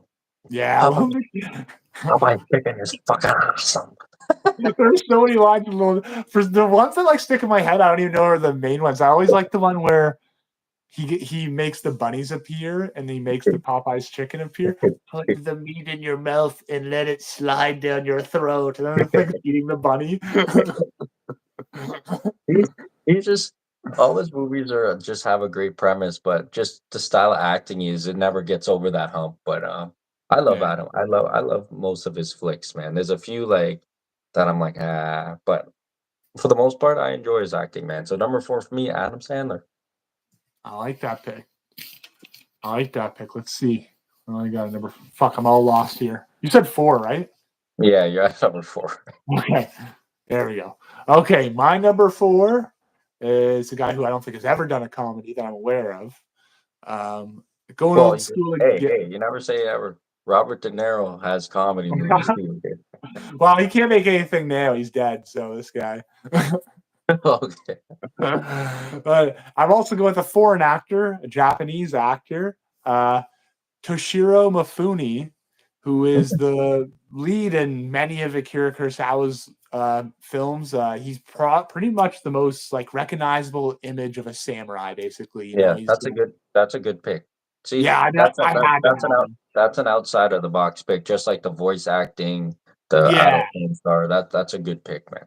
Yeah. Popeye, Popeye chicken is fucking awesome. There's so many lines. For the ones that like stick in my head, I don't even know are the main ones. I always like the one where he makes the bunnies appear and he makes the Popeyes chicken appear. Put the meat in your mouth and let it slide down your throat. And then it's like eating the bunny. he's he's just all his movies are just have a great premise, but just the style of acting is it never gets over that hump. But I love Yeah. Adam. I love most of his flicks, man. There's a few like that I'm like, but for the most part, I enjoy his acting, man. So number four for me, Adam Sandler. I like that pick. I like that pick. Let's see. Oh, I got a number. Fuck, I'm all lost here. You said four, right? Yeah, you're at number four. Okay. There we go. Okay. My number four is a guy who I don't think has ever done a comedy that I'm aware of. Um, going Well, old school hey, again. hey, you never say ever. Robert De Niro has comedy movies too. Well, he can't make anything now. He's dead. So this guy. Okay. But I'm also going with a foreign actor, a Japanese actor, uh, Toshiro Mifune, who is the lead in many of Akira Kurosawa's films. He's pretty much the most like recognizable image of a samurai. Basically, Yeah, he's that's a good pick. See, yeah. that's I had to have him. that's an outside of the box pick, just like the voice acting, the Yeah, adult film star. That's a good pick, man.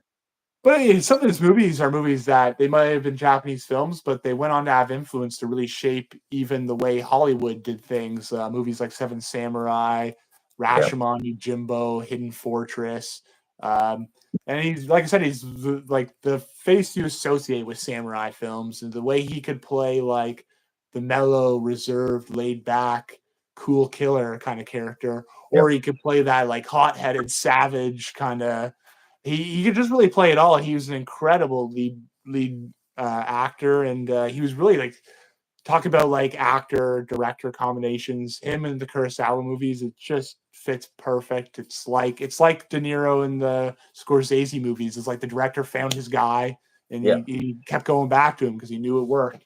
but some of his movies are movies that they might have been Japanese films, but they went on to have influence to really shape even the way Hollywood did things. Movies like Seven Samurai, Yeah, Rashomon, Yojimbo, Hidden Fortress. Um, and he's, like I said, he's like the face you associate with samurai films, and the way he could play like the mellow, reserved, laid back, cool killer kind of character, yeah, or he could play that like hot headed, savage kind of he could just really play it all. He was an incredible lead actor, and he was really like talk about like actor director combinations. Him and the Kurosawa movies, it just fits perfect. It's like De Niro in the Scorsese movies. It's like the director found his guy, and yeah. he kept going back to him because he knew it worked.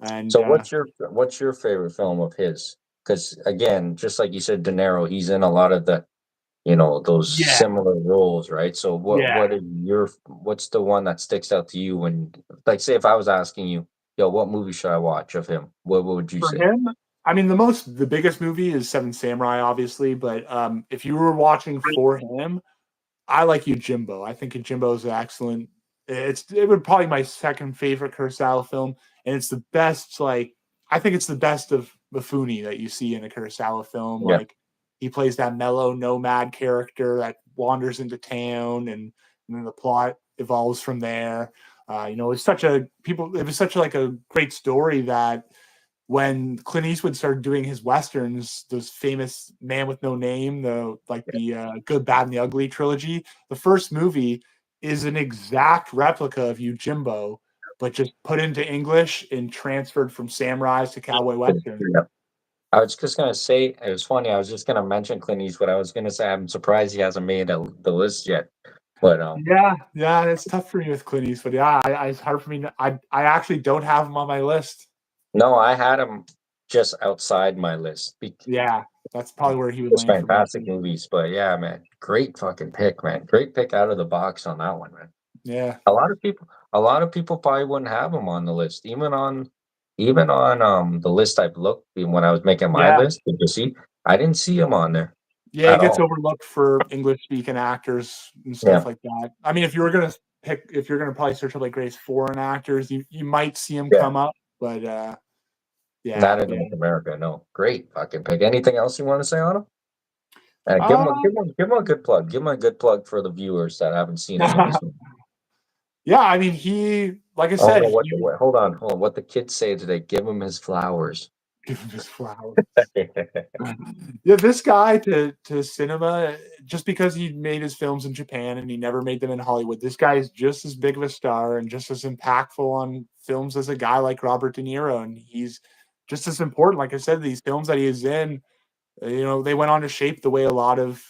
And So what's your favorite film of his? Because again, just like you said, De Niro, he's in a lot of the those yeah, similar roles, right? So yeah. what's the one that sticks out to you when, like, say if I was asking you, yo, what movie should I watch of him? What would you For say? him, I mean, the biggest movie is Seven Samurai, obviously. But if you were watching for him, I like Yojimbo. I think Yojimbo is excellent. It would probably my second favorite Kurosawa film, and it's the best. Like I think it's the best of Mifune that you see in a Kurosawa film. Yeah, Like he plays that mellow nomad character that wanders into town, and then the plot evolves from there. It's such a people. It was such like a great story that when Clint Eastwood started doing his westerns, those famous Man with No Name, the Good, Bad, and the Ugly trilogy, the first movie is an exact replica of Yojimbo, but just put into English and transferred from samurais to cowboy westerns. yeah. I was just gonna say it was funny. I was just gonna mention Clint Eastwood. I was gonna say I'm surprised he hasn't made the list yet. But Yeah, yeah, it's tough for me with Clint Eastwood. Yeah, it's hard for me. I actually don't have him on my list. no, I had him just outside my list. Yeah, that's probably where he would Just land for me fantastic too. movies, but yeah, man, great fucking pick, man. Great pick out of the box on that one, man. Yeah, A lot of people, a lot of people probably wouldn't have him on the list, even on the list I've looked when I was making my yeah. list. Did you see? I didn't see him on there Yeah, he at gets all. overlooked for English speaking actors and stuff Yeah, like that. I mean, if you're gonna probably search up like greatest foreign actors, you might see him yeah. come up, but Not yeah, in yeah. North America. No, great fucking pick. Anything else you want to say on him? Uh, Give him a good plug. Give him a good plug for the viewers that haven't seen any of his movies. yeah. I mean, he like I Oh, said, he what, hold on. What the kids say today? Give him his flowers. give him his flowers. Yeah, this guy to cinema just because he made his films in Japan and he never made them in Hollywood. This guy is just as big of a star and just as impactful on films as a guy like Robert De Niro, and he's just as important. Like I said, these films that he is in, they went on to shape the way a lot of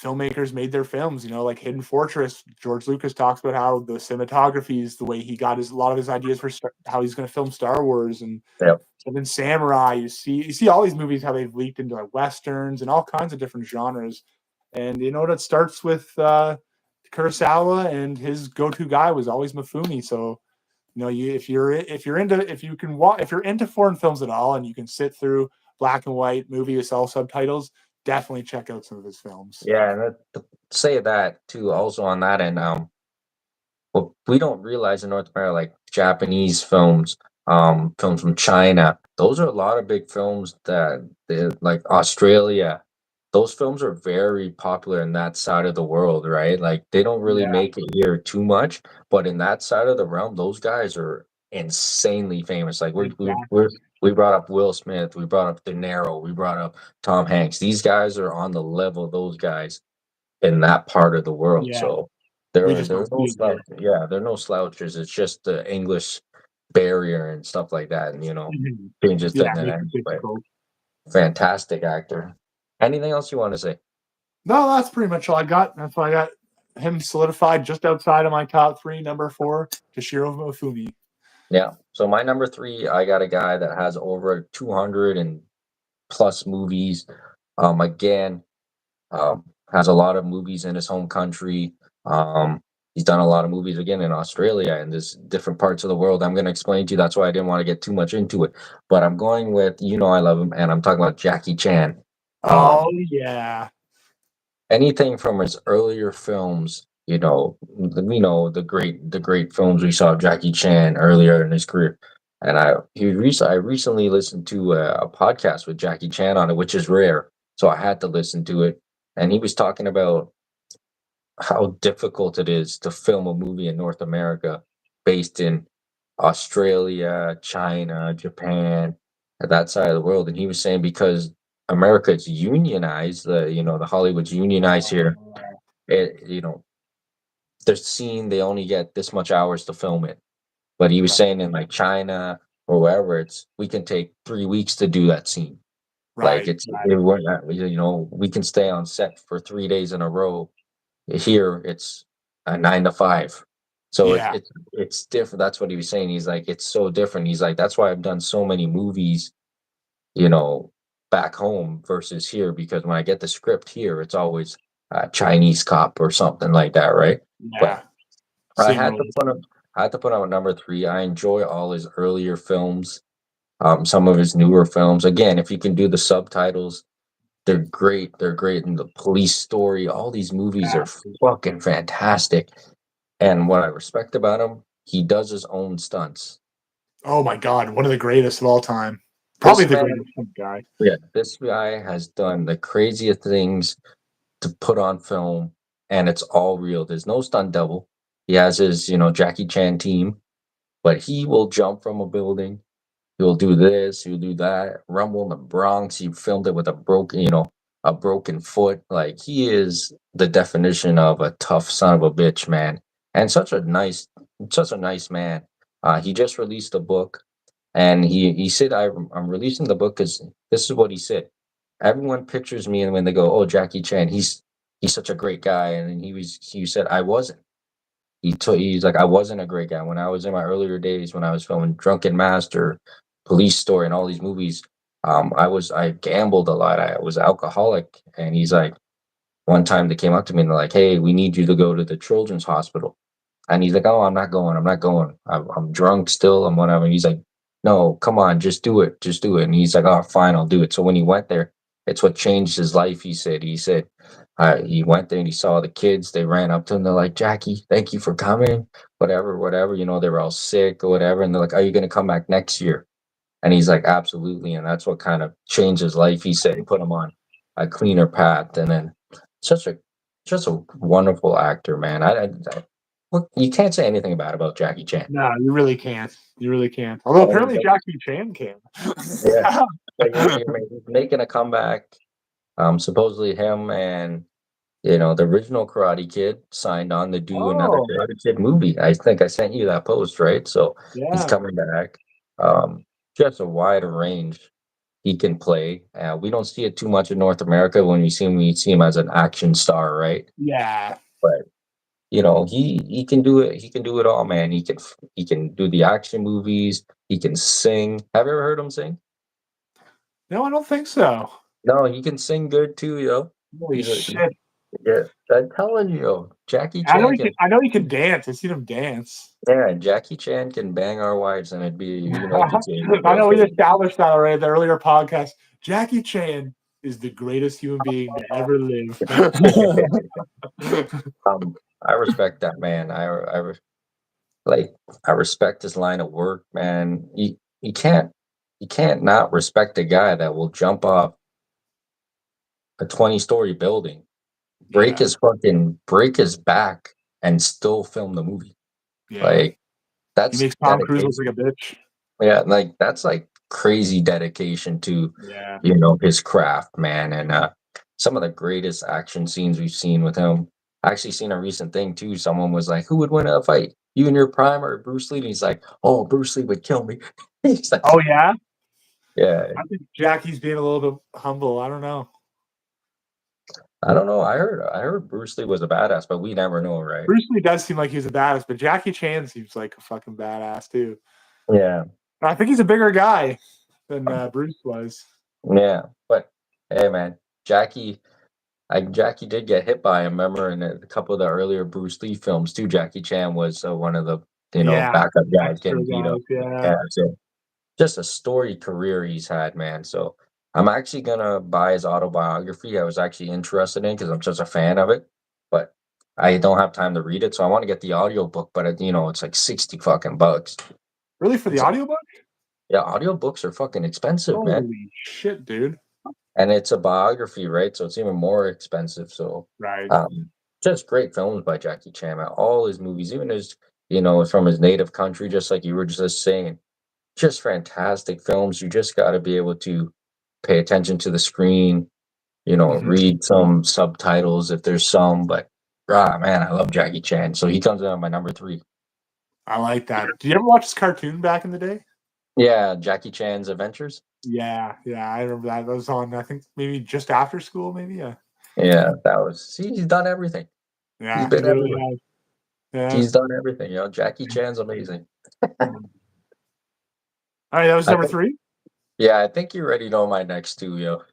filmmakers made their films. You know, like Hidden Fortress. George Lucas talks about how the cinematography is the way he got a lot of his ideas for how he's going to film Star Wars and Yep. Seven Samurai. You see all these movies how they've leaked into like westerns and all kinds of different genres. And you know what? It starts with Kurosawa, and his go-to guy was always Mifune. So you know, if you're into foreign films at all, and you can sit through black and white movie with all subtitles, definitely check out some of his films. Yeah, and to say that too, also on that end, what we don't realize in North America, like Japanese films, films from China, those are a lot of big films that like Australia. Those films are very popular in that side of the world, right? Like they don't really Yeah, make it here too much, but in that side of the realm, those guys are insanely famous. Like exactly. we brought up Will Smith, we brought up De Niro, we brought up Tom Hanks. These guys are on the level of those guys in that part of the world. Yeah, So they just there's don't no see it slouch. here. Yeah, there are no slouches. It's just the English barrier and stuff like that, and Mhm. changes Yeah, the it makes it dynamic. But difficult. fantastic actor. Anything else you want to say? No, that's pretty much all I got. That's why I got him solidified just outside of my top three. Number four, Toshiro Mifune. Yeah. So my number three, I got a guy that has over 200 and plus movies. Again, has a lot of movies in his home country. He's done a lot of movies again in Australia and there's different parts of the world. I'm going to explain to you. That's why I didn't want to get too much into it. But I'm going with, I love him, and I'm talking about Jackie Chan. Oh Um, yeah, Anything from his earlier films, the great films we saw of Jackie Chan earlier in his career. And I recently listened to a podcast with Jackie Chan on it, which is rare. So I had to listen to it. And he was talking about how difficult it is to film a movie in North America based in Australia, China, Japan, that side of the world. And he was saying because America is unionized, the Hollywood's unionized here. It, they're seeing they only get this much hours to film it. But he was right, saying in like China or wherever, we can take 3 weeks to do that scene. Like right, right. we're not, we can stay on set for 3 days in a row. Here it's a 9 to 5. So Yeah, it's different. That's what he was saying. He's like, it's so different. He's like, that's why I've done so many movies, you know, back home versus here, because when I get the script here, it's always a Chinese cop or something like that, right? yeah. But I Same had to rule. put him I had to put him at number three. I enjoy all his earlier films, some of his newer films. Again, if you can do the subtitles, they're great. They're great. And the police story, all these movies are fucking fantastic. And what I respect about him, he does his own stunts. Oh my God, one of the greatest of all time. Probably This the man, greatest guy. yeah, this guy has done the craziest things to put on film, and it's all real. There's no stunt double. He has his, Jackie Chan team, but he will jump from a building. He'll do this, he'll do that. Rumble in the Bronx, he filmed it with a broken foot. Like he is the definition of a tough son of a bitch, man. And such a nice man. He just released a book, and he said, I'm releasing the book because this is what he said. Everyone pictures me, and when they go, "Oh, Jackie Chan, he's such a great guy," and he said, "I wasn't." He's like, I wasn't a great guy when I was in my earlier days when I was filming Drunken Master, Police Story, and all these movies. I gambled a lot. I was alcoholic, and he's like, one time they came up to me and they're like, "Hey, we need you to go to the children's hospital." And he's like, "Oh, I'm not going. I'm not going. I'm drunk still. I'm whatever." And he's like, "No, come on, just do it. Just do it." And he's like, "Oh, fine, I'll do it." So when he went there, it's what changed his life. He said, he went there and he saw the kids. They ran up to him. They're like, "Jackie, thank you for coming. Whatever, whatever. They were all sick or whatever." And they're like, "Are you going to come back next year?" And he's like, "Absolutely." And that's what kind of changed his life. He said, and put him on a cleaner path. And then such a just a wonderful actor, man. Look, you can't say anything bad about Jackie Chan. No, you really can't. You really can't. Although And apparently Jackie Chan can. yeah, like he's making a comeback. Supposedly him and the original Karate Kid signed on to do another Oh, Karate Kid movie. I think I sent you that post, right? So he's yeah. coming back. Um, just a wider range. he can play. We don't see it too much in North America. When we see him as an action star, right? Yeah. But he can do it. He can do it all, man. He can do the action movies. He can sing. Have you ever heard him sing? No, I don't think so. No, he can sing good too, Holy He's a shit. yeah. I'm telling you, Jackie I know Chan he can can. I know he can dance. I've seen him dance. Yeah, Jackie Chan can bang our wives, and it'd be entertaining, I know we okay? established that already in the earlier podcast. Jackie Chan is the greatest human being to ever live. I respect that man. Like I respect his line of work, man. You can't not respect a guy that will jump off a 20-story building, Yeah. break his back, and still film the movie. Yeah. Like He that's makes Tom Cruise look dedication. like a bitch. Yeah, like that's like crazy dedication to Yeah. his craft, man. And some of the greatest action scenes we've seen with him. I actually seen a recent thing too. Someone was like, "Who would win a fight? You and your prime or Bruce Lee?" And he's like, "Oh, Bruce Lee would kill me." He's like, Oh yeah? "Yeah, I think Jackie's being a little bit humble. I don't know. I don't know. I heard Bruce Lee was a badass, but we never know, right?" Bruce Lee does seem like he's a badass, but Jackie Chan seems like a fucking badass too. Yeah, I think he's a bigger guy than Bruce was. yeah. But hey, man, Jackie did get hit by him. Remember in a couple of the earlier Bruce Lee films too. Jackie Chan was one of the Yeah. backup guys Extra getting beat up. guys, yeah. Yeah, so just a storied career he's had, man. So I'm actually gonna buy his autobiography. I was actually interested in because I'm such a fan of it, but I don't have time to read it, so I want to get the audiobook. But it's like 60 fucking bucks. Really for the It's like, audiobook? yeah, audiobooks are fucking expensive, man. Holy shit, dude. And it's a biography, right? So it's even more expensive. So, Right. just great films by Jackie Chan. Man. All his movies, even from his native country, just like you were just saying, just fantastic films. You just got to be able to pay attention to the screen, Mhm. read some subtitles if there's some. But, man, I love Jackie Chan. So he comes in at my number three. I like that. Did you ever watch this cartoon back in the day? Yeah, Jackie Chan's Adventures. Yeah, yeah, I remember that. That was on, I think, maybe just after school, maybe. Yeah, Yeah, see, he's done everything. He's yeah, he been really everywhere. has. Yeah. He's done everything. Jackie Chan's amazing. Mm. All right, that was I number think, three. yeah, I think you already know my next two, yo.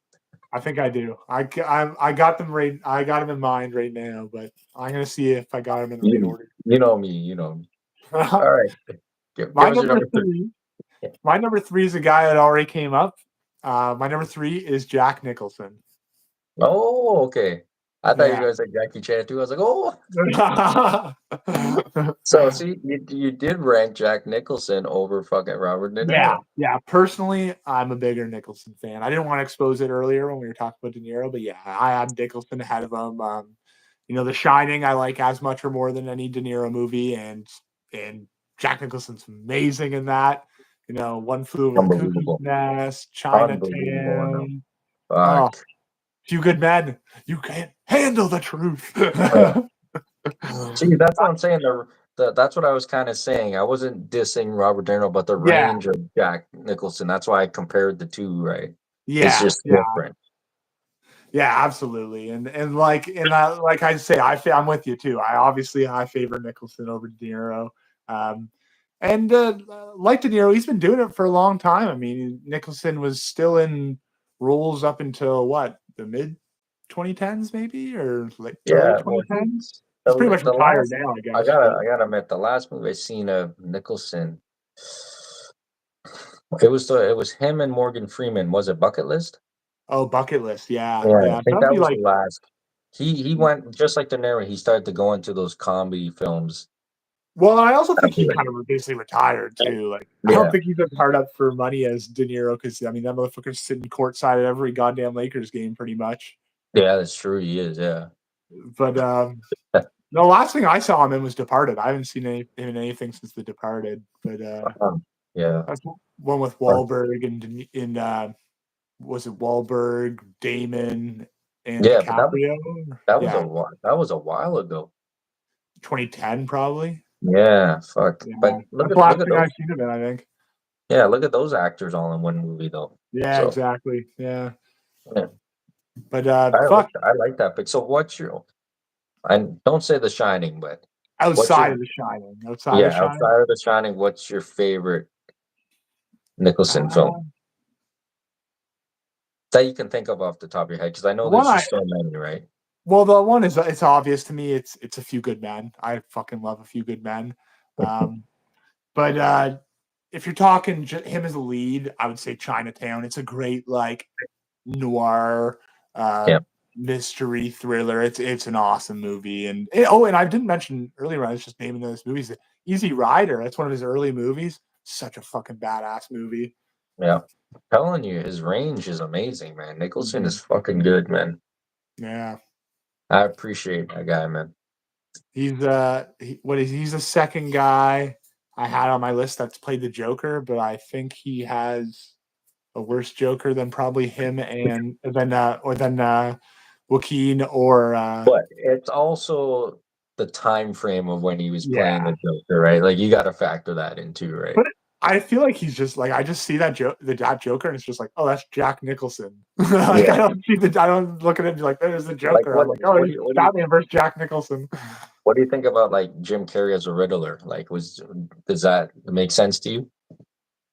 I think I do. I got them right. I got them in mind right now, but I'm gonna see if I got them in the right You, order. you know me, you know me. All right, give my us your number number three. three. My number three is a guy that already came up. My number three is Jack Nicholson. Oh, okay. I thought you were Yeah. gonna say Jackie Chan too. I was like, oh. So see, you did rank Jack Nicholson over fucking Robert De Yeah, Niro. yeah. Personally, I'm a bigger Nicholson fan. I didn't want to expose it earlier when we were talking about De Niro, but yeah, I had Nicholson ahead of him. The Shining, I like as much or more than any De Niro movie, and Jack Nicholson's amazing in that. One Flew Over the Cuckoo's Unbelievable, Nest, unbelievable. No, Chinatown. Oh, fuck. Few Good Men. You can't handle the truth. Yeah. See, that's what I'm saying. That's what I was kind of saying. I wasn't dissing Robert De Niro, but the Yeah, range of Jack Nicholson. That's why I compared the two. Right? It's yeah, just yeah. different. Yeah, absolutely, like I say, I'm with you too. I favor Nicholson over De Niro, um, and like De Niro, he's been doing it for a long time. I mean, Nicholson was still in roles up until what, the mid 2010s, maybe, or like early Yeah. Well, 2010s. He's pretty much the retired last now, I I guess. gotta But I gotta admit, the last movie I seen of Nicholson, it was him and Morgan Freeman. Was it Bucket List? oh, Bucket List, yeah, Yeah, I yeah, think that'd that be was the like, last. He went just like De Niro. He started to go into those comedy films well, I also think he after. kind of basically retired too. Like, I don't Yeah, think he's as hard up for money as De Niro because I mean that motherfucker's sitting courtside at every goddamn Lakers game pretty much. yeah, that's true. He is. Yeah. But the last thing I saw him in was Departed. I haven't seen him in anything since The Departed. But Yeah. that's one with Wahlberg and was it Wahlberg, Damon, and Yeah, but that was DiCaprio? that was a Yeah, while that was a while ago. 2010 probably. Yeah, fuck. Yeah, But that's the last look at thing those. I've seen of it. I think. Yeah, look at those actors all in one movie though. Yeah, So exactly. Yeah. yeah, But fuck, I like that pick. So what's your and don't say The Shining, but what's your outside of The Shining, outside of yeah, Shining. outside of The Shining, what's your favorite Nicholson film Uh, that you can think of off the top of your head? Because I know the one there's I just so many, right? Well, the one is it's obvious to me. It's A Few Good Men. I fucking love A Few Good Men. Um, but if you're talking him as a lead, I would say Chinatown. It's a great like noir uh, Yeah. mystery thriller. It's an awesome movie. And I didn't mention earlier when I was just naming those movies. Easy Rider. That's one of his early movies. Such a fucking badass movie. Yeah. I'm telling you, his range is amazing, man. Nicholson Mhm. is fucking good, man. Yeah. I appreciate that guy, man. He's the second guy I had on my list that's played the Joker, but I think he has a worse Joker than probably him and than Joaquin or But it's also the time frame of when he was playing yeah. the Joker, right? Like you got to factor that in too, right? But I feel like he's just like I just see that Joker and it's just like, oh, that's Jack Nicholson. Like Yeah. I don't look at him and be like, there's the Like Joker. I'm like, oh, he's Batman versus Jack Nicholson. what do you think about like Jim Carrey as a Riddler? Like does that make sense to you?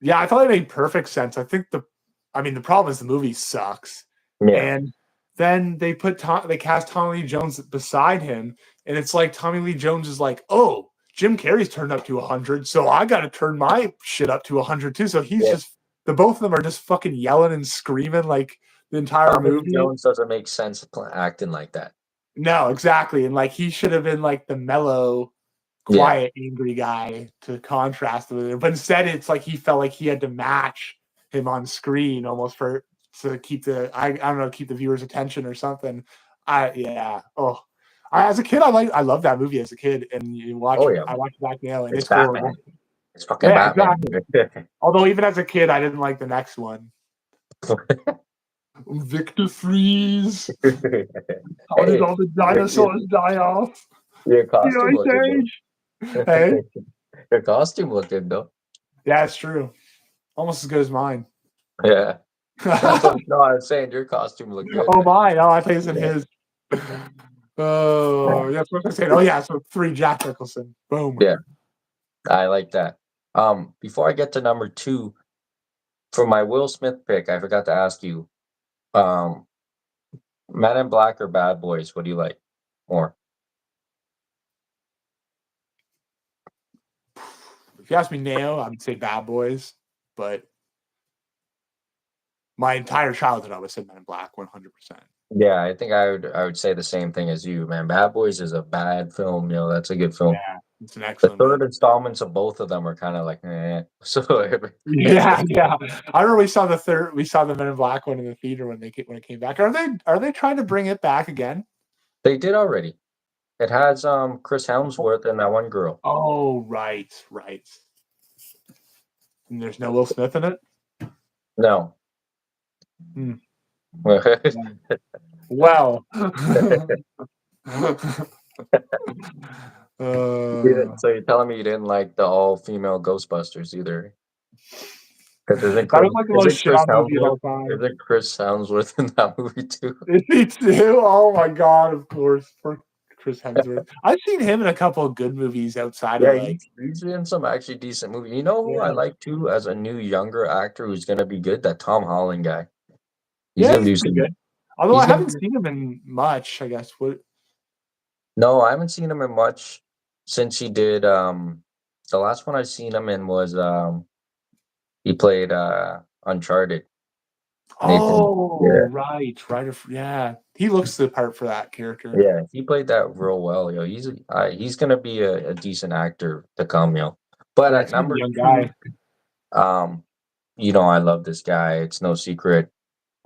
Yeah, I thought it made perfect sense. The problem is the movie sucks, Yeah. and then they cast Tommy Lee Jones beside him, and it's like Tommy Lee Jones is like, oh, Jim Carrey's turned up to 100, so I got to turn my shit up to 100 too. So he's Yeah. just the both of them are just fucking yelling and screaming like the entire Tommy Lee movie. Jones doesn't make sense acting like that. No, exactly, and like he should have been like the mellow Yeah. quiet, angry guy to contrast with it. But instead, it's like he felt like he had to match him on screen almost for to keep I don't know, keep the viewer's attention or something. Yeah. Oh, as a kid, I loved that movie as a kid, and Oh yeah. I watched it back now, and It's it's horrible. Batman. It's fucking Yeah, Batman. exactly. Although even as a kid, I didn't like the next one. Victor Freeze. How did Hey, all the your, dinosaurs die off? your The costume looked good Ice though. Age. Hey, Your costume looked good though. yeah, it's true. Almost as good as mine. Yeah. That's what no, I was saying your costume looked good, Oh, man. mine. Oh, I thought you said Yeah. his. Oh, that's what I said. Oh, yeah. So 3, Jack Nicholson. Boom. Yeah. I like that. Before I get to number 2, for my Will Smith pick, I forgot to ask you, um, Men in Black or Bad Boys, what do you like more? If you ask me now, I would say Bad Boys, but my entire childhood, I would say Men in Black 100%. Yeah, I think I would say the same thing as you, man. Bad Boys is a bad film, that's a good film. Yeah, it's an The excellent movie. third installments of both of them are kind of like, eh. So Yeah, yeah. I remember we saw the Men in Black one in the theater when it came back. Are they trying to bring it back again? they did already. It has Chris Helmsworth and that one girl. Oh, right, right. And there's no Will Smith in it? No. Hmm. Well. So you're telling me you didn't like the all-female Ghostbusters either? Because That was like the most shit on movie of all time. Isn't Chris Helmsworth in that movie too? Is he too? Oh my god, of course. For Chris Hemsworth. I've seen him in a couple of good movies outside of Yeah, like he's in some actually decent movies. You know who I yeah. like too as a new younger actor who's gonna be good? That Tom Holland guy. He's Yeah, gonna he's do pretty some. good. Although He's I gonna haven't do. seen him in much, I guess. What No, I haven't seen him in much since he did. The last one I seen him in was he played Uncharted. Nathan. Oh, Yeah. right. Yeah. He looks the part for that character. Yeah, he played that real well, yo. He's gonna be a decent actor to come, yo. But Yeah, at it's a number young two, guy. um, I love this guy. It's no secret.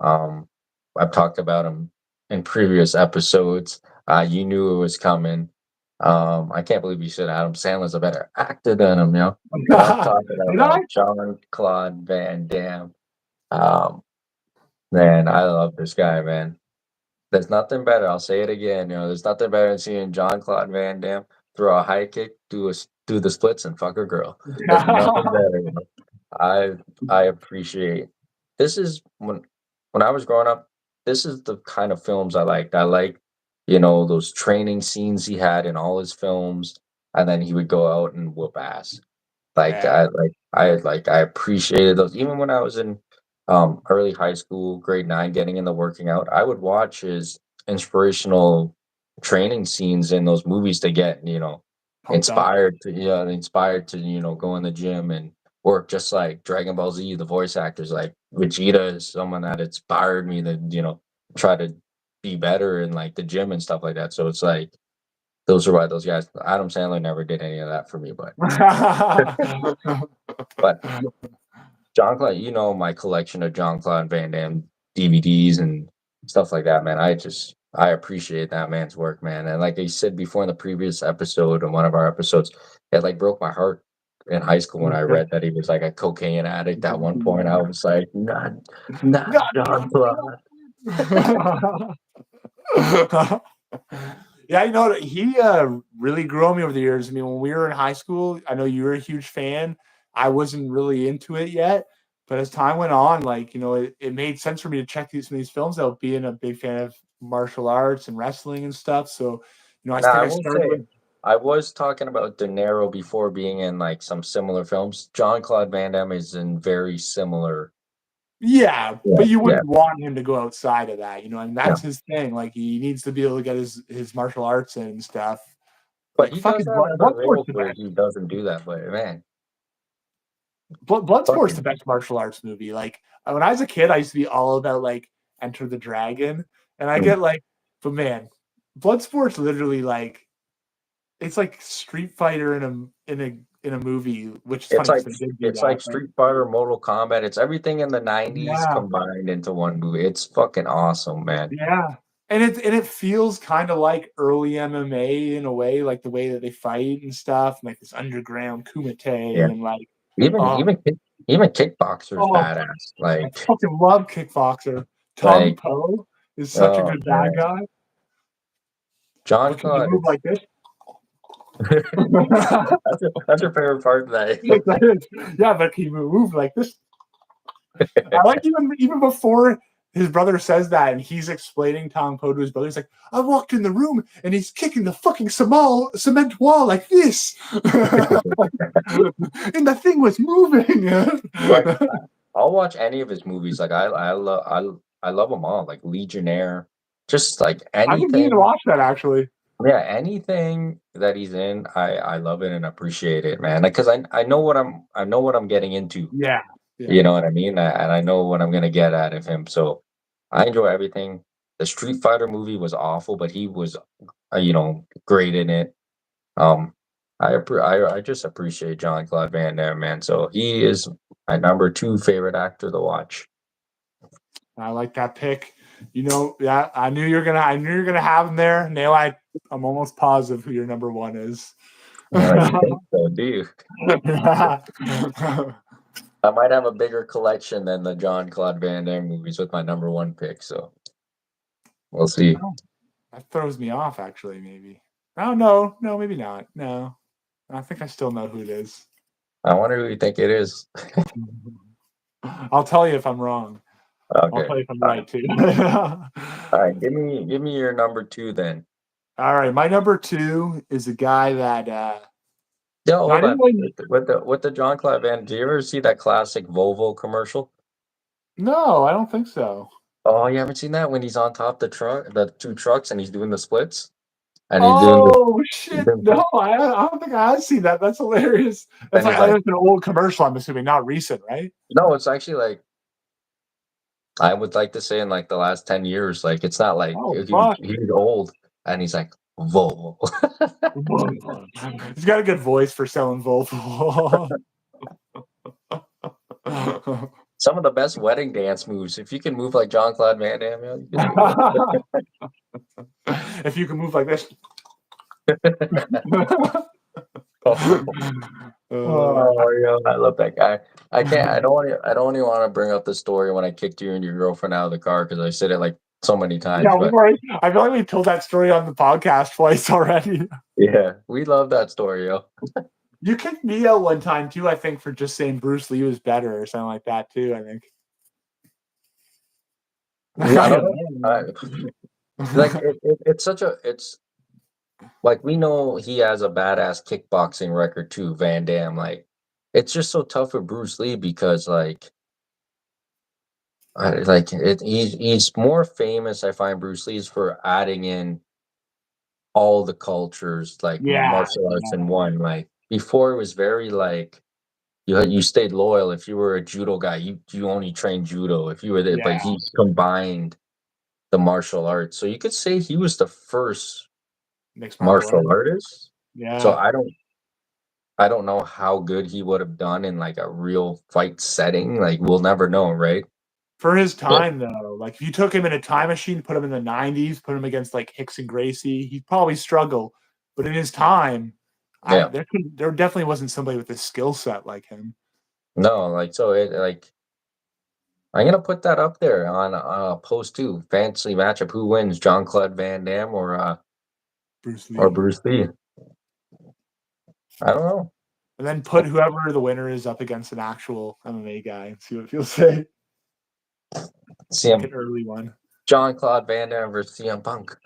Um, I've talked about him in previous episodes. You knew it was coming. I can't believe you said Adam Sandler's a better actor than him, but I'm talking Did I? about Jean-Claude Van Damme. Um, man, I love this guy, man. There's nothing better. I'll say it again. There's nothing better than seeing John Claude Van Damme throw a high kick, do the splits, and fuck a girl. There's nothing better. I appreciate this is when I was growing up, this is the kind of films I liked. I like, those training scenes he had in all his films, and then he would go out and whoop ass. Yeah. I appreciated those. Even when I was in early high school, grade 9, getting into working out, I would watch his inspirational training scenes in those movies to get, Pumped up. inspired to, go in the gym and work just like Dragon Ball Z, the voice actors. Like Vegeta is someone that inspired me to, try to be better in like the gym and stuff like that. So it's like those are why those guys. Adam Sandler never did any of that for me, but John Claude, my collection of John Claude Van Damme DVDs and stuff like that, man. I appreciate that man's work, man. And like I said before in the previous episode, in one of our episodes, it like broke my heart in high school when I read that he was like a cocaine addict at one point. I was like, not God John Claude. Yeah, he really grew on me over the years. I mean, when we were in high school, I know you were a huge fan. I wasn't really into it yet, but as time went on, like, it made sense for me to check some of these films out, being a big fan of martial arts and wrestling and stuff. So, I Now, think I I will started say, with I was talking about De Niro before being in like some similar films. John Claude Van Damme is in very similar. yeah, Yeah, but you yeah, wouldn't want him to go outside of that, and yeah. that's his thing. Like, he needs to be able to get his martial arts in and stuff. But Like, he does fucking have other Bloodsport's roles the where best. he doesn't do that. But man, Bloodsport's the fucking best martial arts movie. Like, when I was a kid, I used to be all about like Enter the Dragon, and I mm. get like, but man, Bloodsport's literally like it's like Street Fighter in a movie, which is it's funny like because they did do it's that. like But Street Fighter, Mortal Kombat. It's everything in the '90s yeah, combined into one movie. It's fucking awesome, man. yeah, and it feels kind of like early MMA in a way, like the way that they fight and stuff, and like this underground Yeah, kumite and like, even oh, even kick, even kickboxer's oh, badass. I Like fucking love Kickboxer. Tong like Po is such a oh good bad man, guy. John But can he Claude. move like this? That's your favorite part of that. Yeah, but can he move like this? I like even before his brother says that and he's explaining Tong Po to his brother. He's like, I walked in the room and he's kicking the fucking cement wall like this. And the thing was moving. Like I'll watch any of his movies. Like I love them all. Like Legionnaire, just like I've been meaning to anything. watch that actually. Yeah, anything that he's in, I love it and appreciate it, man. Like, cause I know what I'm getting into. Yeah. Yeah. You know what I mean? And I know what I'm gonna get out of him. So I enjoy everything. The Street Fighter movie was awful, but he was, great in it. Um, I just appreciate John Claude Van Damme, man. So he is my number two favorite actor to watch. I like that pick. Yeah, I knew you're gonna have him there. Now I'm almost positive who your number one is. You think so, do you? I might have a bigger collection than the John Claude Van Damme movies with my number one pick. So we'll see. That throws me off, actually, maybe. Oh, no, maybe not. No. I think I still know who it is. I wonder who you think it is. I'll tell you if I'm wrong. I'll Okay. tell you if I'm All right. right, too. All right. Give me your number two then. All right, my number two is a guy that Yeah, I hold didn't on. really. With the John Claude Van, do you ever see that classic Volvo commercial? No, I don't think so. Oh, you haven't seen that when he's on top the two trucks, and he's doing the splits, and Oh he's shit! doing No, I don't think I have seen that. That's hilarious. That's then like he's like, that's an old commercial. I'm assuming, not recent, right? no, it's actually like I would like to say in like the last 10 years, like it's not like Oh fuck! he's old, and he's like Volvo. He's got a good voice for selling Volvo. Some of the best wedding dance moves. If you can move like John Claude Van Damme, you can do If you can move like this. it. Oh, yeah, I love that guy. I can't. I don't even want to bring up the story when I kicked you and your girlfriend out of the car because I said it like so many times. Yeah, But I feel like we told that story on the podcast twice already. yeah, we love that story, yo. You kicked me out one time too, I think, for just saying Bruce Lee was better or something like that too, I think. I I don't don't know. Like know. it's such a it's like we know he has a badass kickboxing record too, Van Damme. Like it's just so tough with Bruce Lee because he's more famous. I find Bruce Lee's for adding in all the cultures like Yeah, martial arts yeah, in one. Like before, it was very like you stayed loyal. If you were a judo guy, you only trained judo. If you were there, but yeah. he combined the martial arts. So you could say he was the first Mixed martial martial arts. artist. So Yeah. I don't know how good he would have done in like a real fight setting. Like we'll never know, right? For his But time though, like if you took him in a time machine, put him in the 90s, put him against like Hicks and Gracie, he'd probably struggle. But in his time, yeah, there definitely wasn't somebody with a skill set like him. no, like so it like I'm gonna put that up there on post two fantasy matchup. Who wins, John Claude Van Damme Bruce or Lee. Bruce Lee? I don't know. And then put whoever the winner is up against an actual MMA guy and see what he'll say. Like CM an early one. John Claude Van Damme versus CM Punk.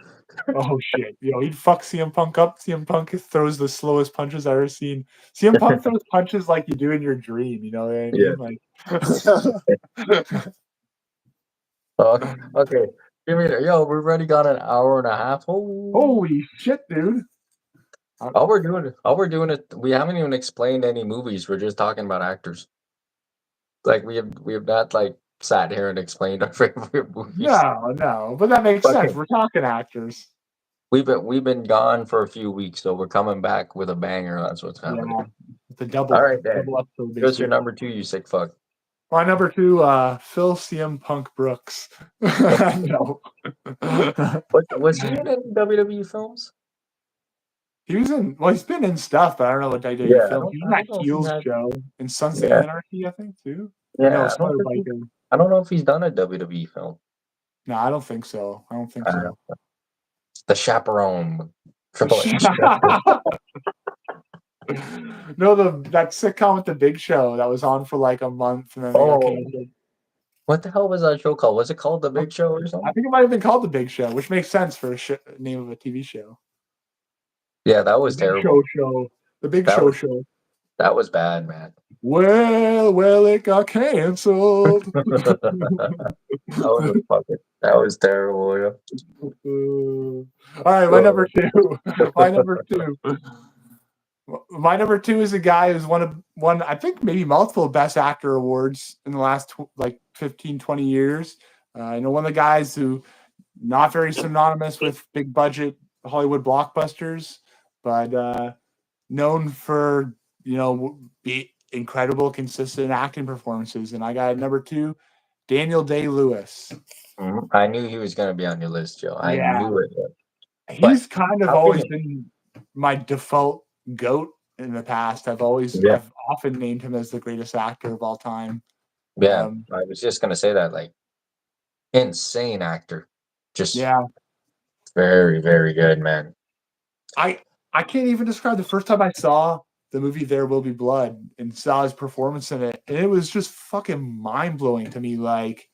Oh shit. Yo, he'd fuck CM Punk up. CM Punk throws the slowest punches I've ever seen. CM Punk throws punches like you do in your dream, you know what I Yeah. mean? Like Okay. Give me the yo. We've already got an hour and a half. Oh, holy shit, dude. all we're doing is we haven't even explained any movies. We're just talking about actors. Like we have not like sat here and explained our favorite movies. No, no, but that makes sense. Okay. We're talking actors. We've been gone for a few weeks, so we're coming back with a banger. That's what's happening. Yeah, it's a All right, Dan. double episode, What's your basically. number two, you sick fuck? My number two, Phil CM Punk Brooks. No. Was he in any WWE films? He was in, well, he's been in stuff, but I don't know what WWE Yeah, film. He was in I that don't know if he Heels had. show in Sons of Yeah, Anarchy, I think, too. Or no, yeah. Star Biker. I don't know if he's done a WWE film. No, I don't think so. I don't think Uh, so. the Chaperone, Triple H. No, that sitcom with the Big Show that was on for like a month and then they got Oh, canceled. what the hell was that show called? Was it called The Big Show or I something? think it might have been called The Big Show, which makes sense for a name of a TV show. Yeah, that The was Big terrible. Show. The Big That Show was Show. that was bad, man. Well, it got canceled. That was terrible. Yeah. All right, my number Oh. two. My number two. My number two is a guy who's won I think maybe multiple Best Actor awards in the last like 15, 20 years. I know one of the guys who not very synonymous with big budget Hollywood blockbusters, but known for be incredible, consistent acting performances. And I got number two, Daniel Day-Lewis. I knew he was gonna be on your list, Joe. I Yeah, knew it. But he's kind of how can always you? been my default goat in the past. Yeah, I've often named him as the greatest actor of all time. yeah. Um, I was just gonna say that, like, insane actor, just yeah, very, very good, man. I I can't even describe the first time I saw the movie There Will Be Blood and saw his performance in it, and it was just fucking mind blowing to me. Like,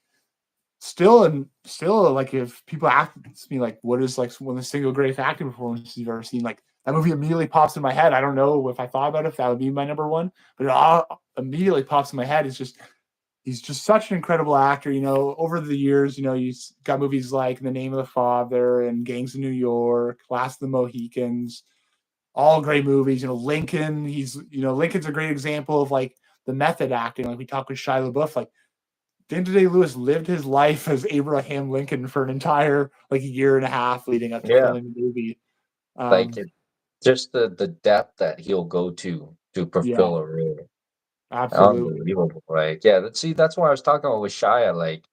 still, like if people ask me like, what is like one of the single greatest acting performances you've ever seen? Like that movie immediately pops in my head. I don't know if I thought about it, if that would be my number one, but it all immediately pops in my head. It's just he's just such an incredible actor. You know, over the years, he's got movies like In the Name of the Father and Gangs of New York, Last of the Mohicans, all great movies. Lincoln. Lincoln's a great example of like the method acting. Like we talked with Shia LaBeouf, like Daniel Day-Lewis lived his life as Abraham Lincoln for an entire like a year and a half leading up to Yeah, filming the movie. like Um, just the depth that he'll go to yeah, fulfill a role, absolutely. unbelievable. Like, yeah, that's why I was talking about with Shia. Like,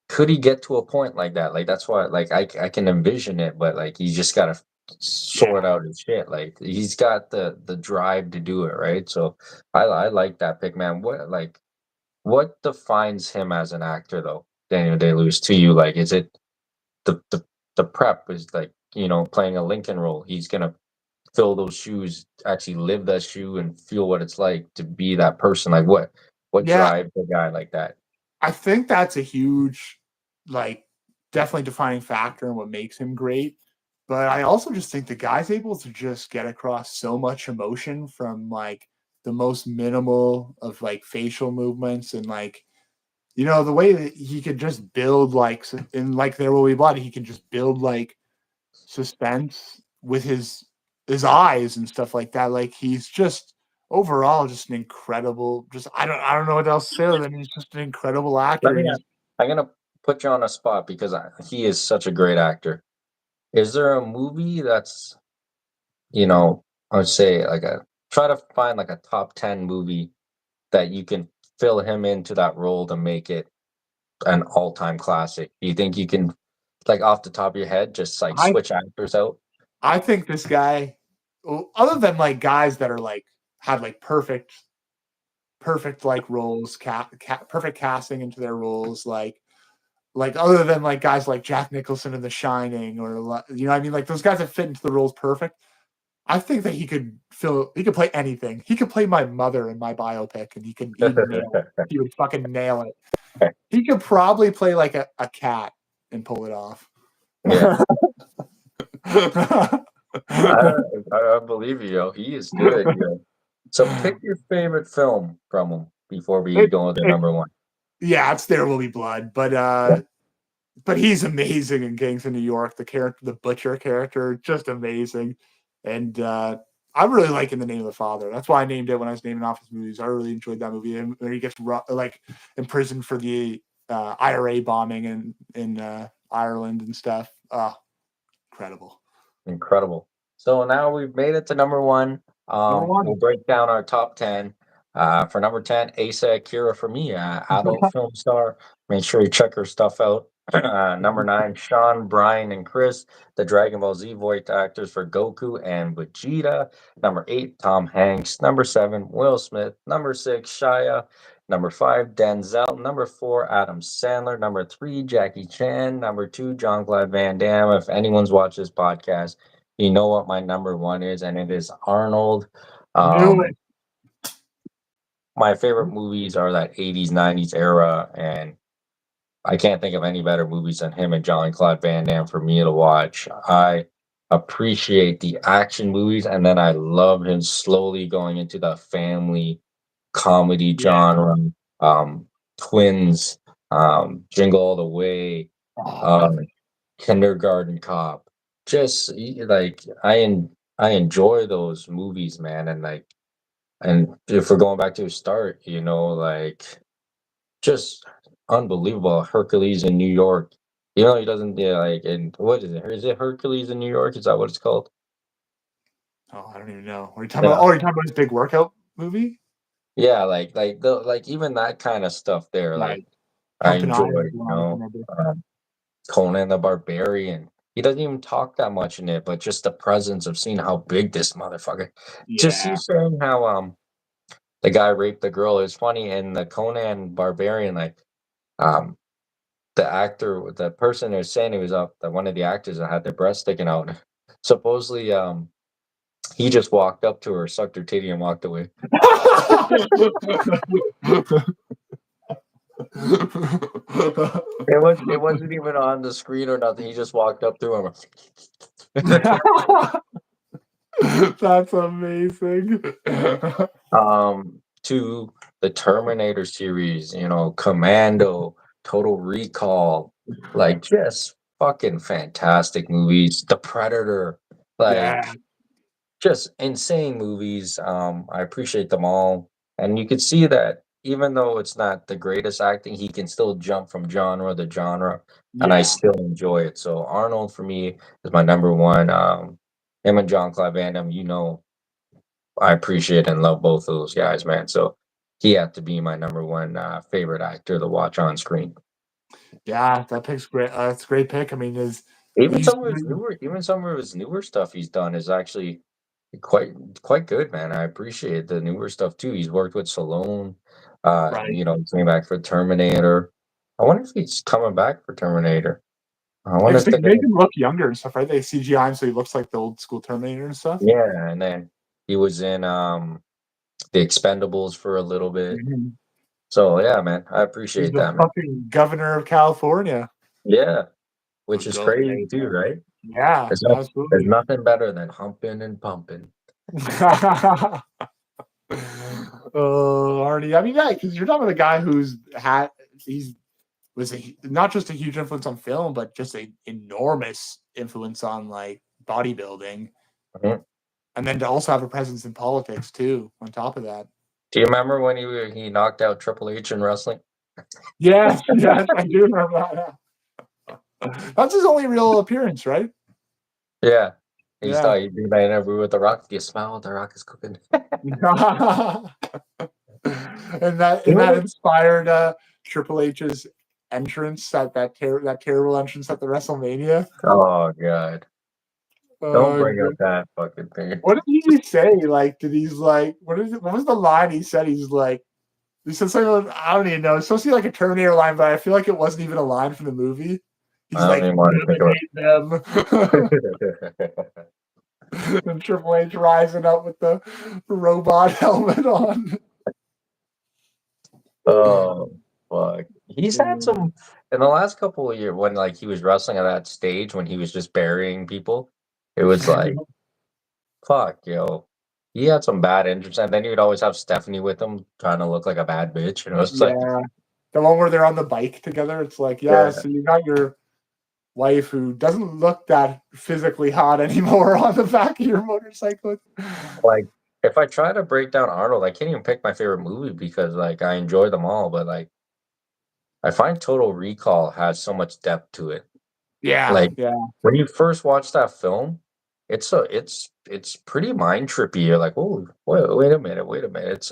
could he get to a point like that? Like, that's why, like, I can envision it, but like, he's just gotta Yeah, sort out his shit. Like, he's got the drive to do it, right? So, I like that pick, man. What defines him as an actor, though, Daniel Day Lewis, to you? Like, is it the the prep? Is like playing a Lincoln role? He's gonna fill those shoes, actually live that shoe, and feel what it's like to be that person. Like what Yeah, drives a guy like that? I think that's a huge, like, definitely defining factor in what makes him great. But I also just think the guy's able to just get across so much emotion from like the most minimal of like facial movements and like the way that he could just build like in like There Will Be Blood, he can just build like suspense with his eyes and stuff like that. Like he's just overall just an incredible. Just I don't know what else to say other than he's just an incredible Let actor, me. and he's I'm gonna put you on a spot because he is such a great actor. Is there a movie that's I would say like a try to find like a top 10 movie that you can fill him into that role to make it an all-time classic. Do you think you can, like off the top of your head, just like I switch actors out? I think this guy, other than like guys that are like had like perfect like roles, perfect casting into their roles, like other than like guys like Jack Nicholson in The Shining or I mean like those guys that fit into the roles perfect. I think that he could play anything. He could play my mother in my biopic and he'd nail it. He would fucking nail it. He could probably play like a cat and pull it off. Yeah, I, I believe you. He is good. So pick your favorite film from him before we It, go to it, number one. yeah, it's There Will Be Blood, but he's amazing in Gangs of New York. The character, the butcher character, just amazing. And I'm really liking The Name of the Father. That's why I named it when I was naming off his movies. I really enjoyed that movie. And where he gets like imprisoned for the IRA bombing in Ireland and stuff. Oh, incredible. Incredible. So now we've made it to number one. Number We'll one. break down our top 10. For number 10, Asa Akira for me, adult film star. Make sure you check her stuff out. Number 9, Sean, Brian, and Chris, the Dragon Ball Z voice actors for Goku and Vegeta. Number 8, Tom Hanks. Number 7, Will Smith. Number 6, Shia. Number 5, Denzel. Number 4, Adam Sandler. Number 3, Jackie Chan. Number 2, John Claude Van Damme. If anyone's watched this podcast, you know what my number one is, and it is Arnold. Knew Um, my favorite movies are that 80s, 90s era, and I can't think of any better movies than him and John Claude Van Damme for me to watch. I appreciate the action movies, and then I love him slowly going into the family comedy Yeah. genre. Um, Twins, Jingle All the Way, Oh, uh, Kindergarten Cop. Just like I enjoy those movies, man, and like and if we're going back to the start, like just unbelievable. Hercules in New York. He doesn't like and what is it? Is it Hercules in New York? Is that what it's called? oh, I don't even know. Are you talking about? Yeah. Oh, you're talking about his big workout movie? Yeah, like even that kind of stuff there, like Right. I Pumping enjoy, Iron is the one I remember. Conan the Barbarian. He doesn't even talk that much in it, but just the presence of seeing how big this motherfucker. Just you Yeah. saying how the guy raped the girl is funny in the Conan Barbarian, like um the person who was saying he was up, that one of the actors that had their breast sticking out. Supposedly, he just walked up to her, sucked her titty, and walked away. It wasn't even on the screen or nothing. He just walked up to him. That's amazing. To the Terminator series, Commando, Total Recall, like just fucking fantastic movies. The Predator, Yeah, like just insane movies. I appreciate them all. And you could see that even though it's not the greatest acting, he can still jump from genre to genre, and I yeah, still enjoy it. So Arnold for me is my number one. Him and John Claude Van Damme, I appreciate and love both of those guys, man. So he had to be my number one favorite actor to watch on screen. yeah. That pick's great. That's a great pick. I mean, Even he's some of his newer stuff he's done is actually quite quite good, man. I appreciate the newer stuff too. He's worked with Stallone. right. He came back for Terminator. I wonder if he's coming back for Terminator. I wonder Because if they they're make gonna. him look younger and stuff, right? They CGI him so he looks like the old school Terminator and stuff. Yeah, and then he was in the Expendables for a little bit. Mhm. So yeah, man, I He's appreciate the that, man. fucking governor of California. Yeah, which The is goat crazy right too, there. right? Yeah, There's absolutely. nothing better than humping and pumping. Oh, Arnie. I mean, yeah, because you're talking about a guy he's was not just a huge influence on film, but just an enormous influence on like bodybuilding, Mhm. and then to also have a presence in politics too. On top of that, Do you remember when he knocked out Triple H in wrestling? yes, yes, I do remember that. That's his only real appearance, right? Yeah. He's Yeah. thought he'd be in that interview with The Rock. Do you smell what The Rock is cooking? And that inspired Triple H's entrance at that terrible entrance at the WrestleMania. Oh god. Don't Uh, bring up that fucking thing. what did he say? Like, did he's like, what was the line he said? He said something about, I don't even know. It's supposed to be like a Terminator line, but I feel like it wasn't even a line from the movie. He's I don't like, even want to think about eliminate them. it. And Triple H rising up with the robot helmet on. Oh fuck. He's had some in the last couple of years when like he was wrestling at that stage when he was just burying people. It was like fuck, yo. He had some bad interests, and then he would always have Stephanie with him trying to look like a bad bitch. And it was like, Yeah. The one where they're on the bike together. It's like, yeah, yeah, so you got your wife who doesn't look that physically hot anymore on the back of your motorcycle. like if I try to break down Arnold, I can't even pick my favorite movie because like I enjoy them all, but like I find Total Recall has so much depth to it. Yeah, Like yeah, when you first watch that film, it's pretty mind trippy. You're like, oh, wait a minute, wait a minute.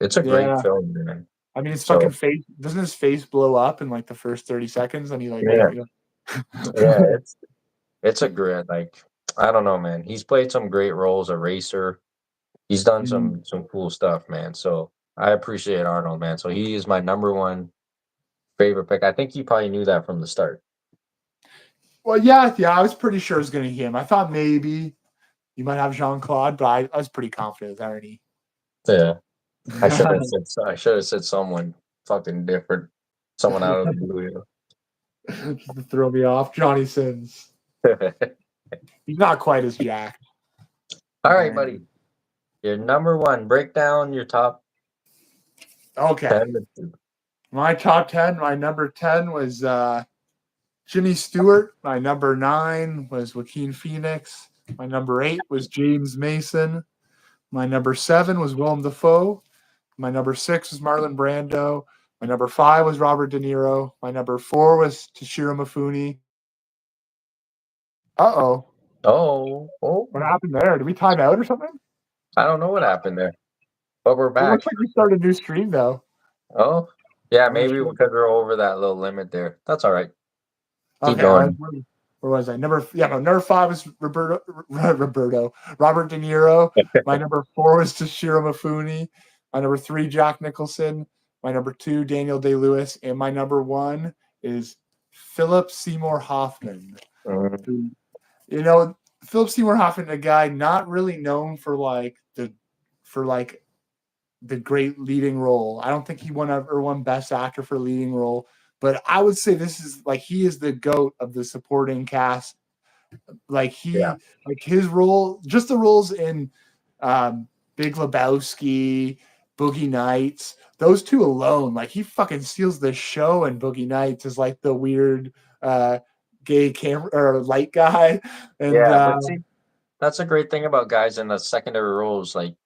It's a great yeah. film, man. I mean, his fucking So face doesn't his face blow up in like the first 30 seconds and he like yeah, you yeah, know. it's a great like I don't know, man. He's played some great roles, a racer. He's done Mhm. some cool stuff, man. So I appreciate Arnold, man. So he is my number one favorite pick. I think you probably knew that from the start. Well, yeah, yeah, I was pretty sure it was gonna be him. I thought maybe you might have Jean Claude, but I was pretty confident with Arnie. Yeah. I should have said someone fucking different. Someone out of the blue. Just to throw me off. Johnny Sins. You know. He's not quite as jacked. All right, Man. buddy. Your number one. Break down your top Okay. 10. My top 10, my number 10 was Jimmy Stewart. My number 9 was Joaquin Phoenix. My number 8 was James Mason. My number 7 was Willem Dafoe. My number 6 was Marlon Brando. My number 5 was Robert De Niro. My number 4 was Toshiro Mifune. Uh-oh. Oh, oh. What happened there? Did we time out or something? I don't know what happened there, but we're It looks back. like we started a new stream, though. Oh, yeah, Oh, maybe shit. because we're over that little limit there. That's all right. Keep Okay, going. where was I? Number 5 was Robert De Niro. My number 4 was Toshiro Mifune. My number 3, Jack Nicholson. My number 2, Daniel Day-Lewis, and my number 1 is Philip Seymour Hoffman. Mm, Who, you know, Philip Seymour Hoffman, a guy not really known for the great leading role. I don't think he won Best Actor for leading role, but I would say this is like he is the goat of the supporting cast. yeah, Like his role, just the roles in Big Lebowski, Boogie Nights, those two alone, like he fucking steals the show. And Boogie Nights is like the weird uh, gay camera or light guy, and yeah. But see, that's a great thing about guys in the secondary roles. Like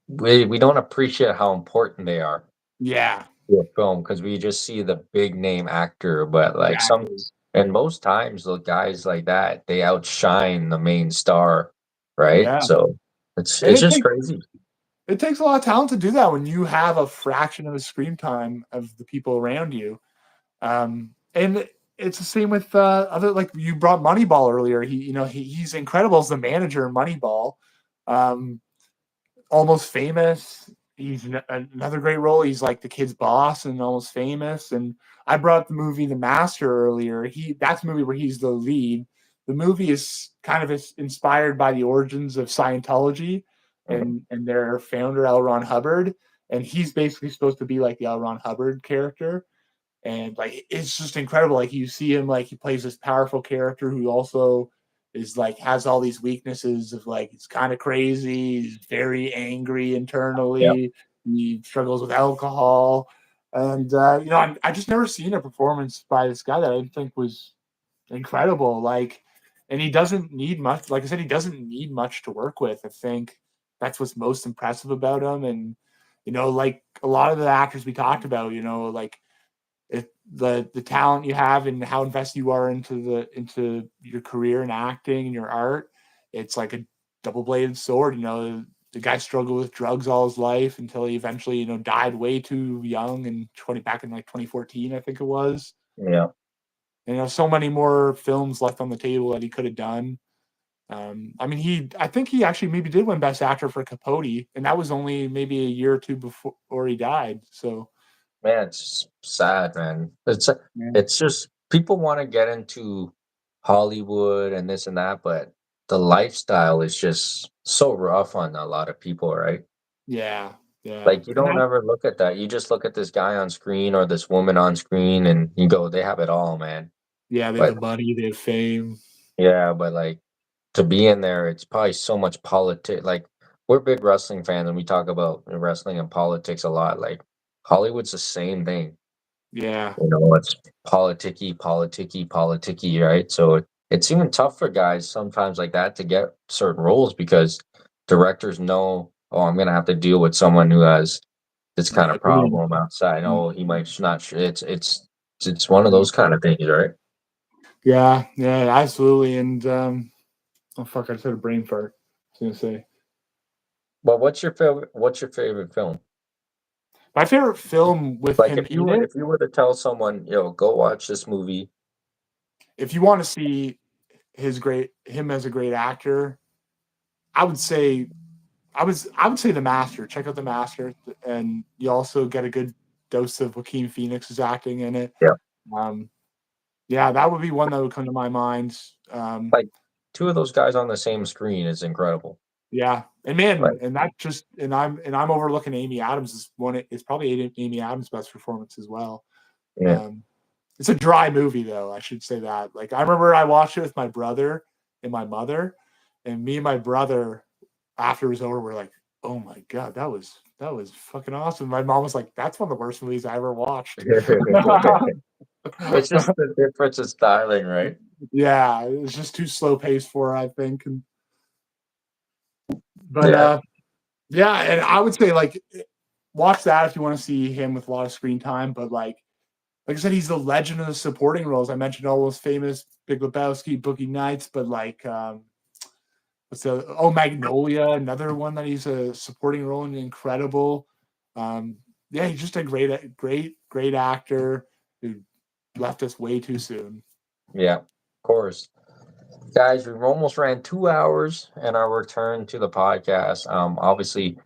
we don't appreciate how important they are yeah, to a film because we just see the big name actor. But like some, exactly, and most times the guys like that they outshine the main star, right? yeah, So and it's just crazy. it takes a lot of talent to do that when you have a fraction of the screen time of the people around you. And it's the same with other, like you brought Moneyball earlier. He's incredible as the manager in Moneyball. Um, Almost Famous. he's another great role. He's like the kid's boss and Almost Famous. And I brought up the movie The Master earlier. That's a movie where he's the lead. The movie is kind of inspired by the origins of Scientology Mhm. and their founder L. Ron Hubbard, and he's basically supposed to be like the L. Ron Hubbard character. And like it's just incredible. Like you see him, like he plays this powerful character who also is like has all these weaknesses of like he's kind of crazy, he's very angry Yeah. internally, he struggles with alcohol, and I just never seen a performance by this guy that I think was incredible. Like, and he doesn't need much. Like I said, he doesn't need much to work with. I think that's what's most impressive about him. And like a lot of the actors we talked about, like the talent you have and how invested you are into your career and acting and your art, it's like a double-bladed sword. The guy struggled with drugs all his life until he eventually died way too young and 20 back in like 2014 I think it was. Yeah. And so many more films left on the table that he could have done. I mean, I think he actually maybe did win Best Actor for Capote, and that was only maybe a year or two before he died. So, Man, it's sad, man. yeah. It's just people want to get into Hollywood and this and that, but the lifestyle is just so rough on a lot of people, right? Yeah, yeah, Like you and don't ever look at that. You just look at this guy on screen or this woman on screen and you go, they have it all, man. yeah, they have But the money, they have fame. yeah, but like to be in there, it's probably so much politics. Like we're big wrestling fans and we talk about wrestling and politics a lot. Like Hollywood's the same thing. Yeah, It's politicky, politicky, politicky, right? So it's even tough for guys sometimes like that to get certain roles because directors know, oh, I'm gonna have to deal with someone who has this kind yeah, of problem outside. mm, Oh, he might just not. It's one of yeah, those kind of things, right? yeah, yeah, absolutely. And oh fuck, I just had a brain fart. I was gonna say But what's your favorite film? my favorite film with Like him in it. if you were to tell someone, go watch this movie. If you want to see him as a great actor, I would say I would say The Master. Check out The Master, and you also get a good dose of Joaquin Phoenix's acting in it. Yeah, Um, yeah, that would be one that would come to my mind. like two of those guys on the same screen is incredible. Yeah, and man, Like, and that just and I'm overlooking Amy Adams is one. It's probably Amy Adams' best performance as well. yeah. Um, it's a dry movie though. I should say that. Like I remember I watched it with my brother and my mother, and me and my brother after it was over, we're like, "Oh my god, that was fucking awesome." My mom was like, "That's one of the worst movies I ever watched." It's just the difference in styling, right? Yeah, it was just too slow paced for her, I think. But Yeah. yeah, and I would say like watch that if you want to see him with a lot of screen time. But like I said, he's the legend of the supporting roles. I mentioned all those famous Big Lebowski, Boogie Nights, but like what's the Magnolia, another one that he's a supporting role in, incredible. Yeah, he's just a great actor who left us way too soon. Yeah, of course. Guys, we've almost ran 2 hours in our return to the podcast. Obviously,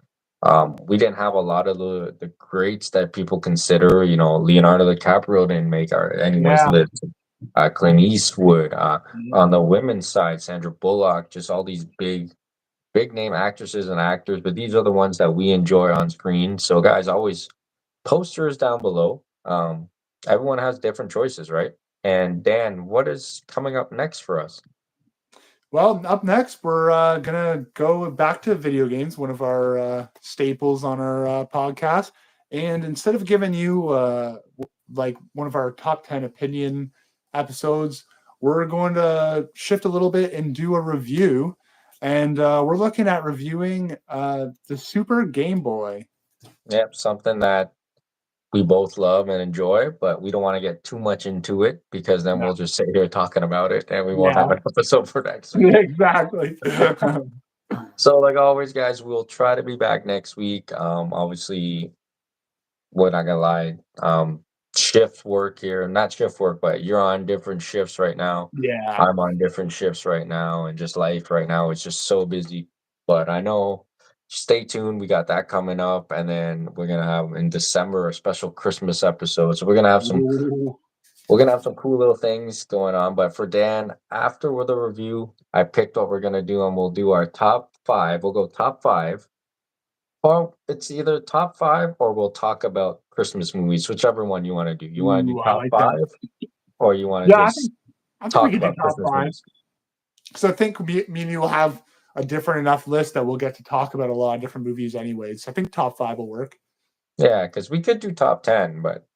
we didn't have a lot of the greats that people consider. Leonardo DiCaprio didn't make our anyone's Yeah. list. Clint Eastwood. On the women's side, Sandra Bullock. Just all these big name actresses and actors. But these are the ones that we enjoy on screen. So, guys, always posters down below. Everyone has different choices, right? And Dan, what is coming up next for us? Well, up next, we're gonna go back to video games, one of our staples on our podcast. And instead of giving you like one of our top 10 opinion episodes, we're going to shift a little bit and do a review. And we're looking at reviewing the Super Game Boy. Yep, something that we both love and enjoy, but we don't want to get too much into it because then Yeah, we'll just sit here talking about it and we won't have yeah, an episode for next week. exactly. So, like always, guys, we'll try to be back next week. Obviously, we're not gonna lie. Shift work here, not shift work, but you're on different shifts right now. Yeah, I'm on different shifts right now, and just life right now is just so busy. But I know stay tuned. We got that coming up, and then we're gonna have in December a special Christmas episode. So we're gonna have some Ooh. cool little things going on. But for Dan, after with the review, I picked what we're gonna do, and we'll do our top 5. We'll go top 5. Or it's either top 5 or we'll talk about Christmas movies, whichever one you want to do. You want to do Ooh, I top like that. 5 or you want to Yeah, just I think we talk could do about top Christmas five. movies? So I think me and you will have a different enough list that we'll get to talk about a lot of different movies anyways. So I think top 5 will work. Yeah, because we could do top 10, but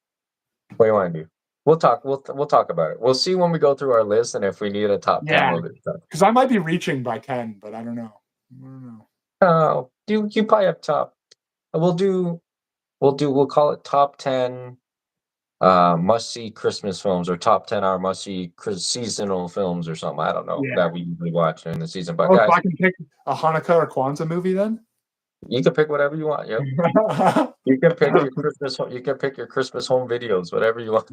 what do you want to do? We'll talk. We'll talk about it. We'll see when we go through our list, and if we need a top 10, Yeah, we'll do that. because I might be reaching by 10, but I don't know. I don't know. Oh, you probably have top. We'll call it top 10 must see Christmas films or top 10 our must see seasonal films or something. I don't know Yeah. that we usually watch during the season. But Oh, so guys, I can pick a Hanukkah or Kwanzaa movie then? you can pick whatever you want. Yep. You can pick your Christmas. You can pick your Christmas home videos, whatever you want.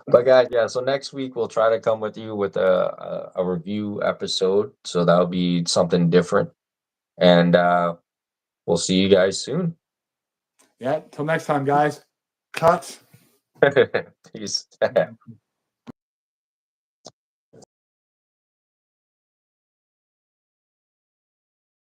But guys, yeah. So next week we'll try to come with you with a review episode. So that'll be something different, and we'll see you guys soon. Yeah, till next time, guys. Cut. Peace.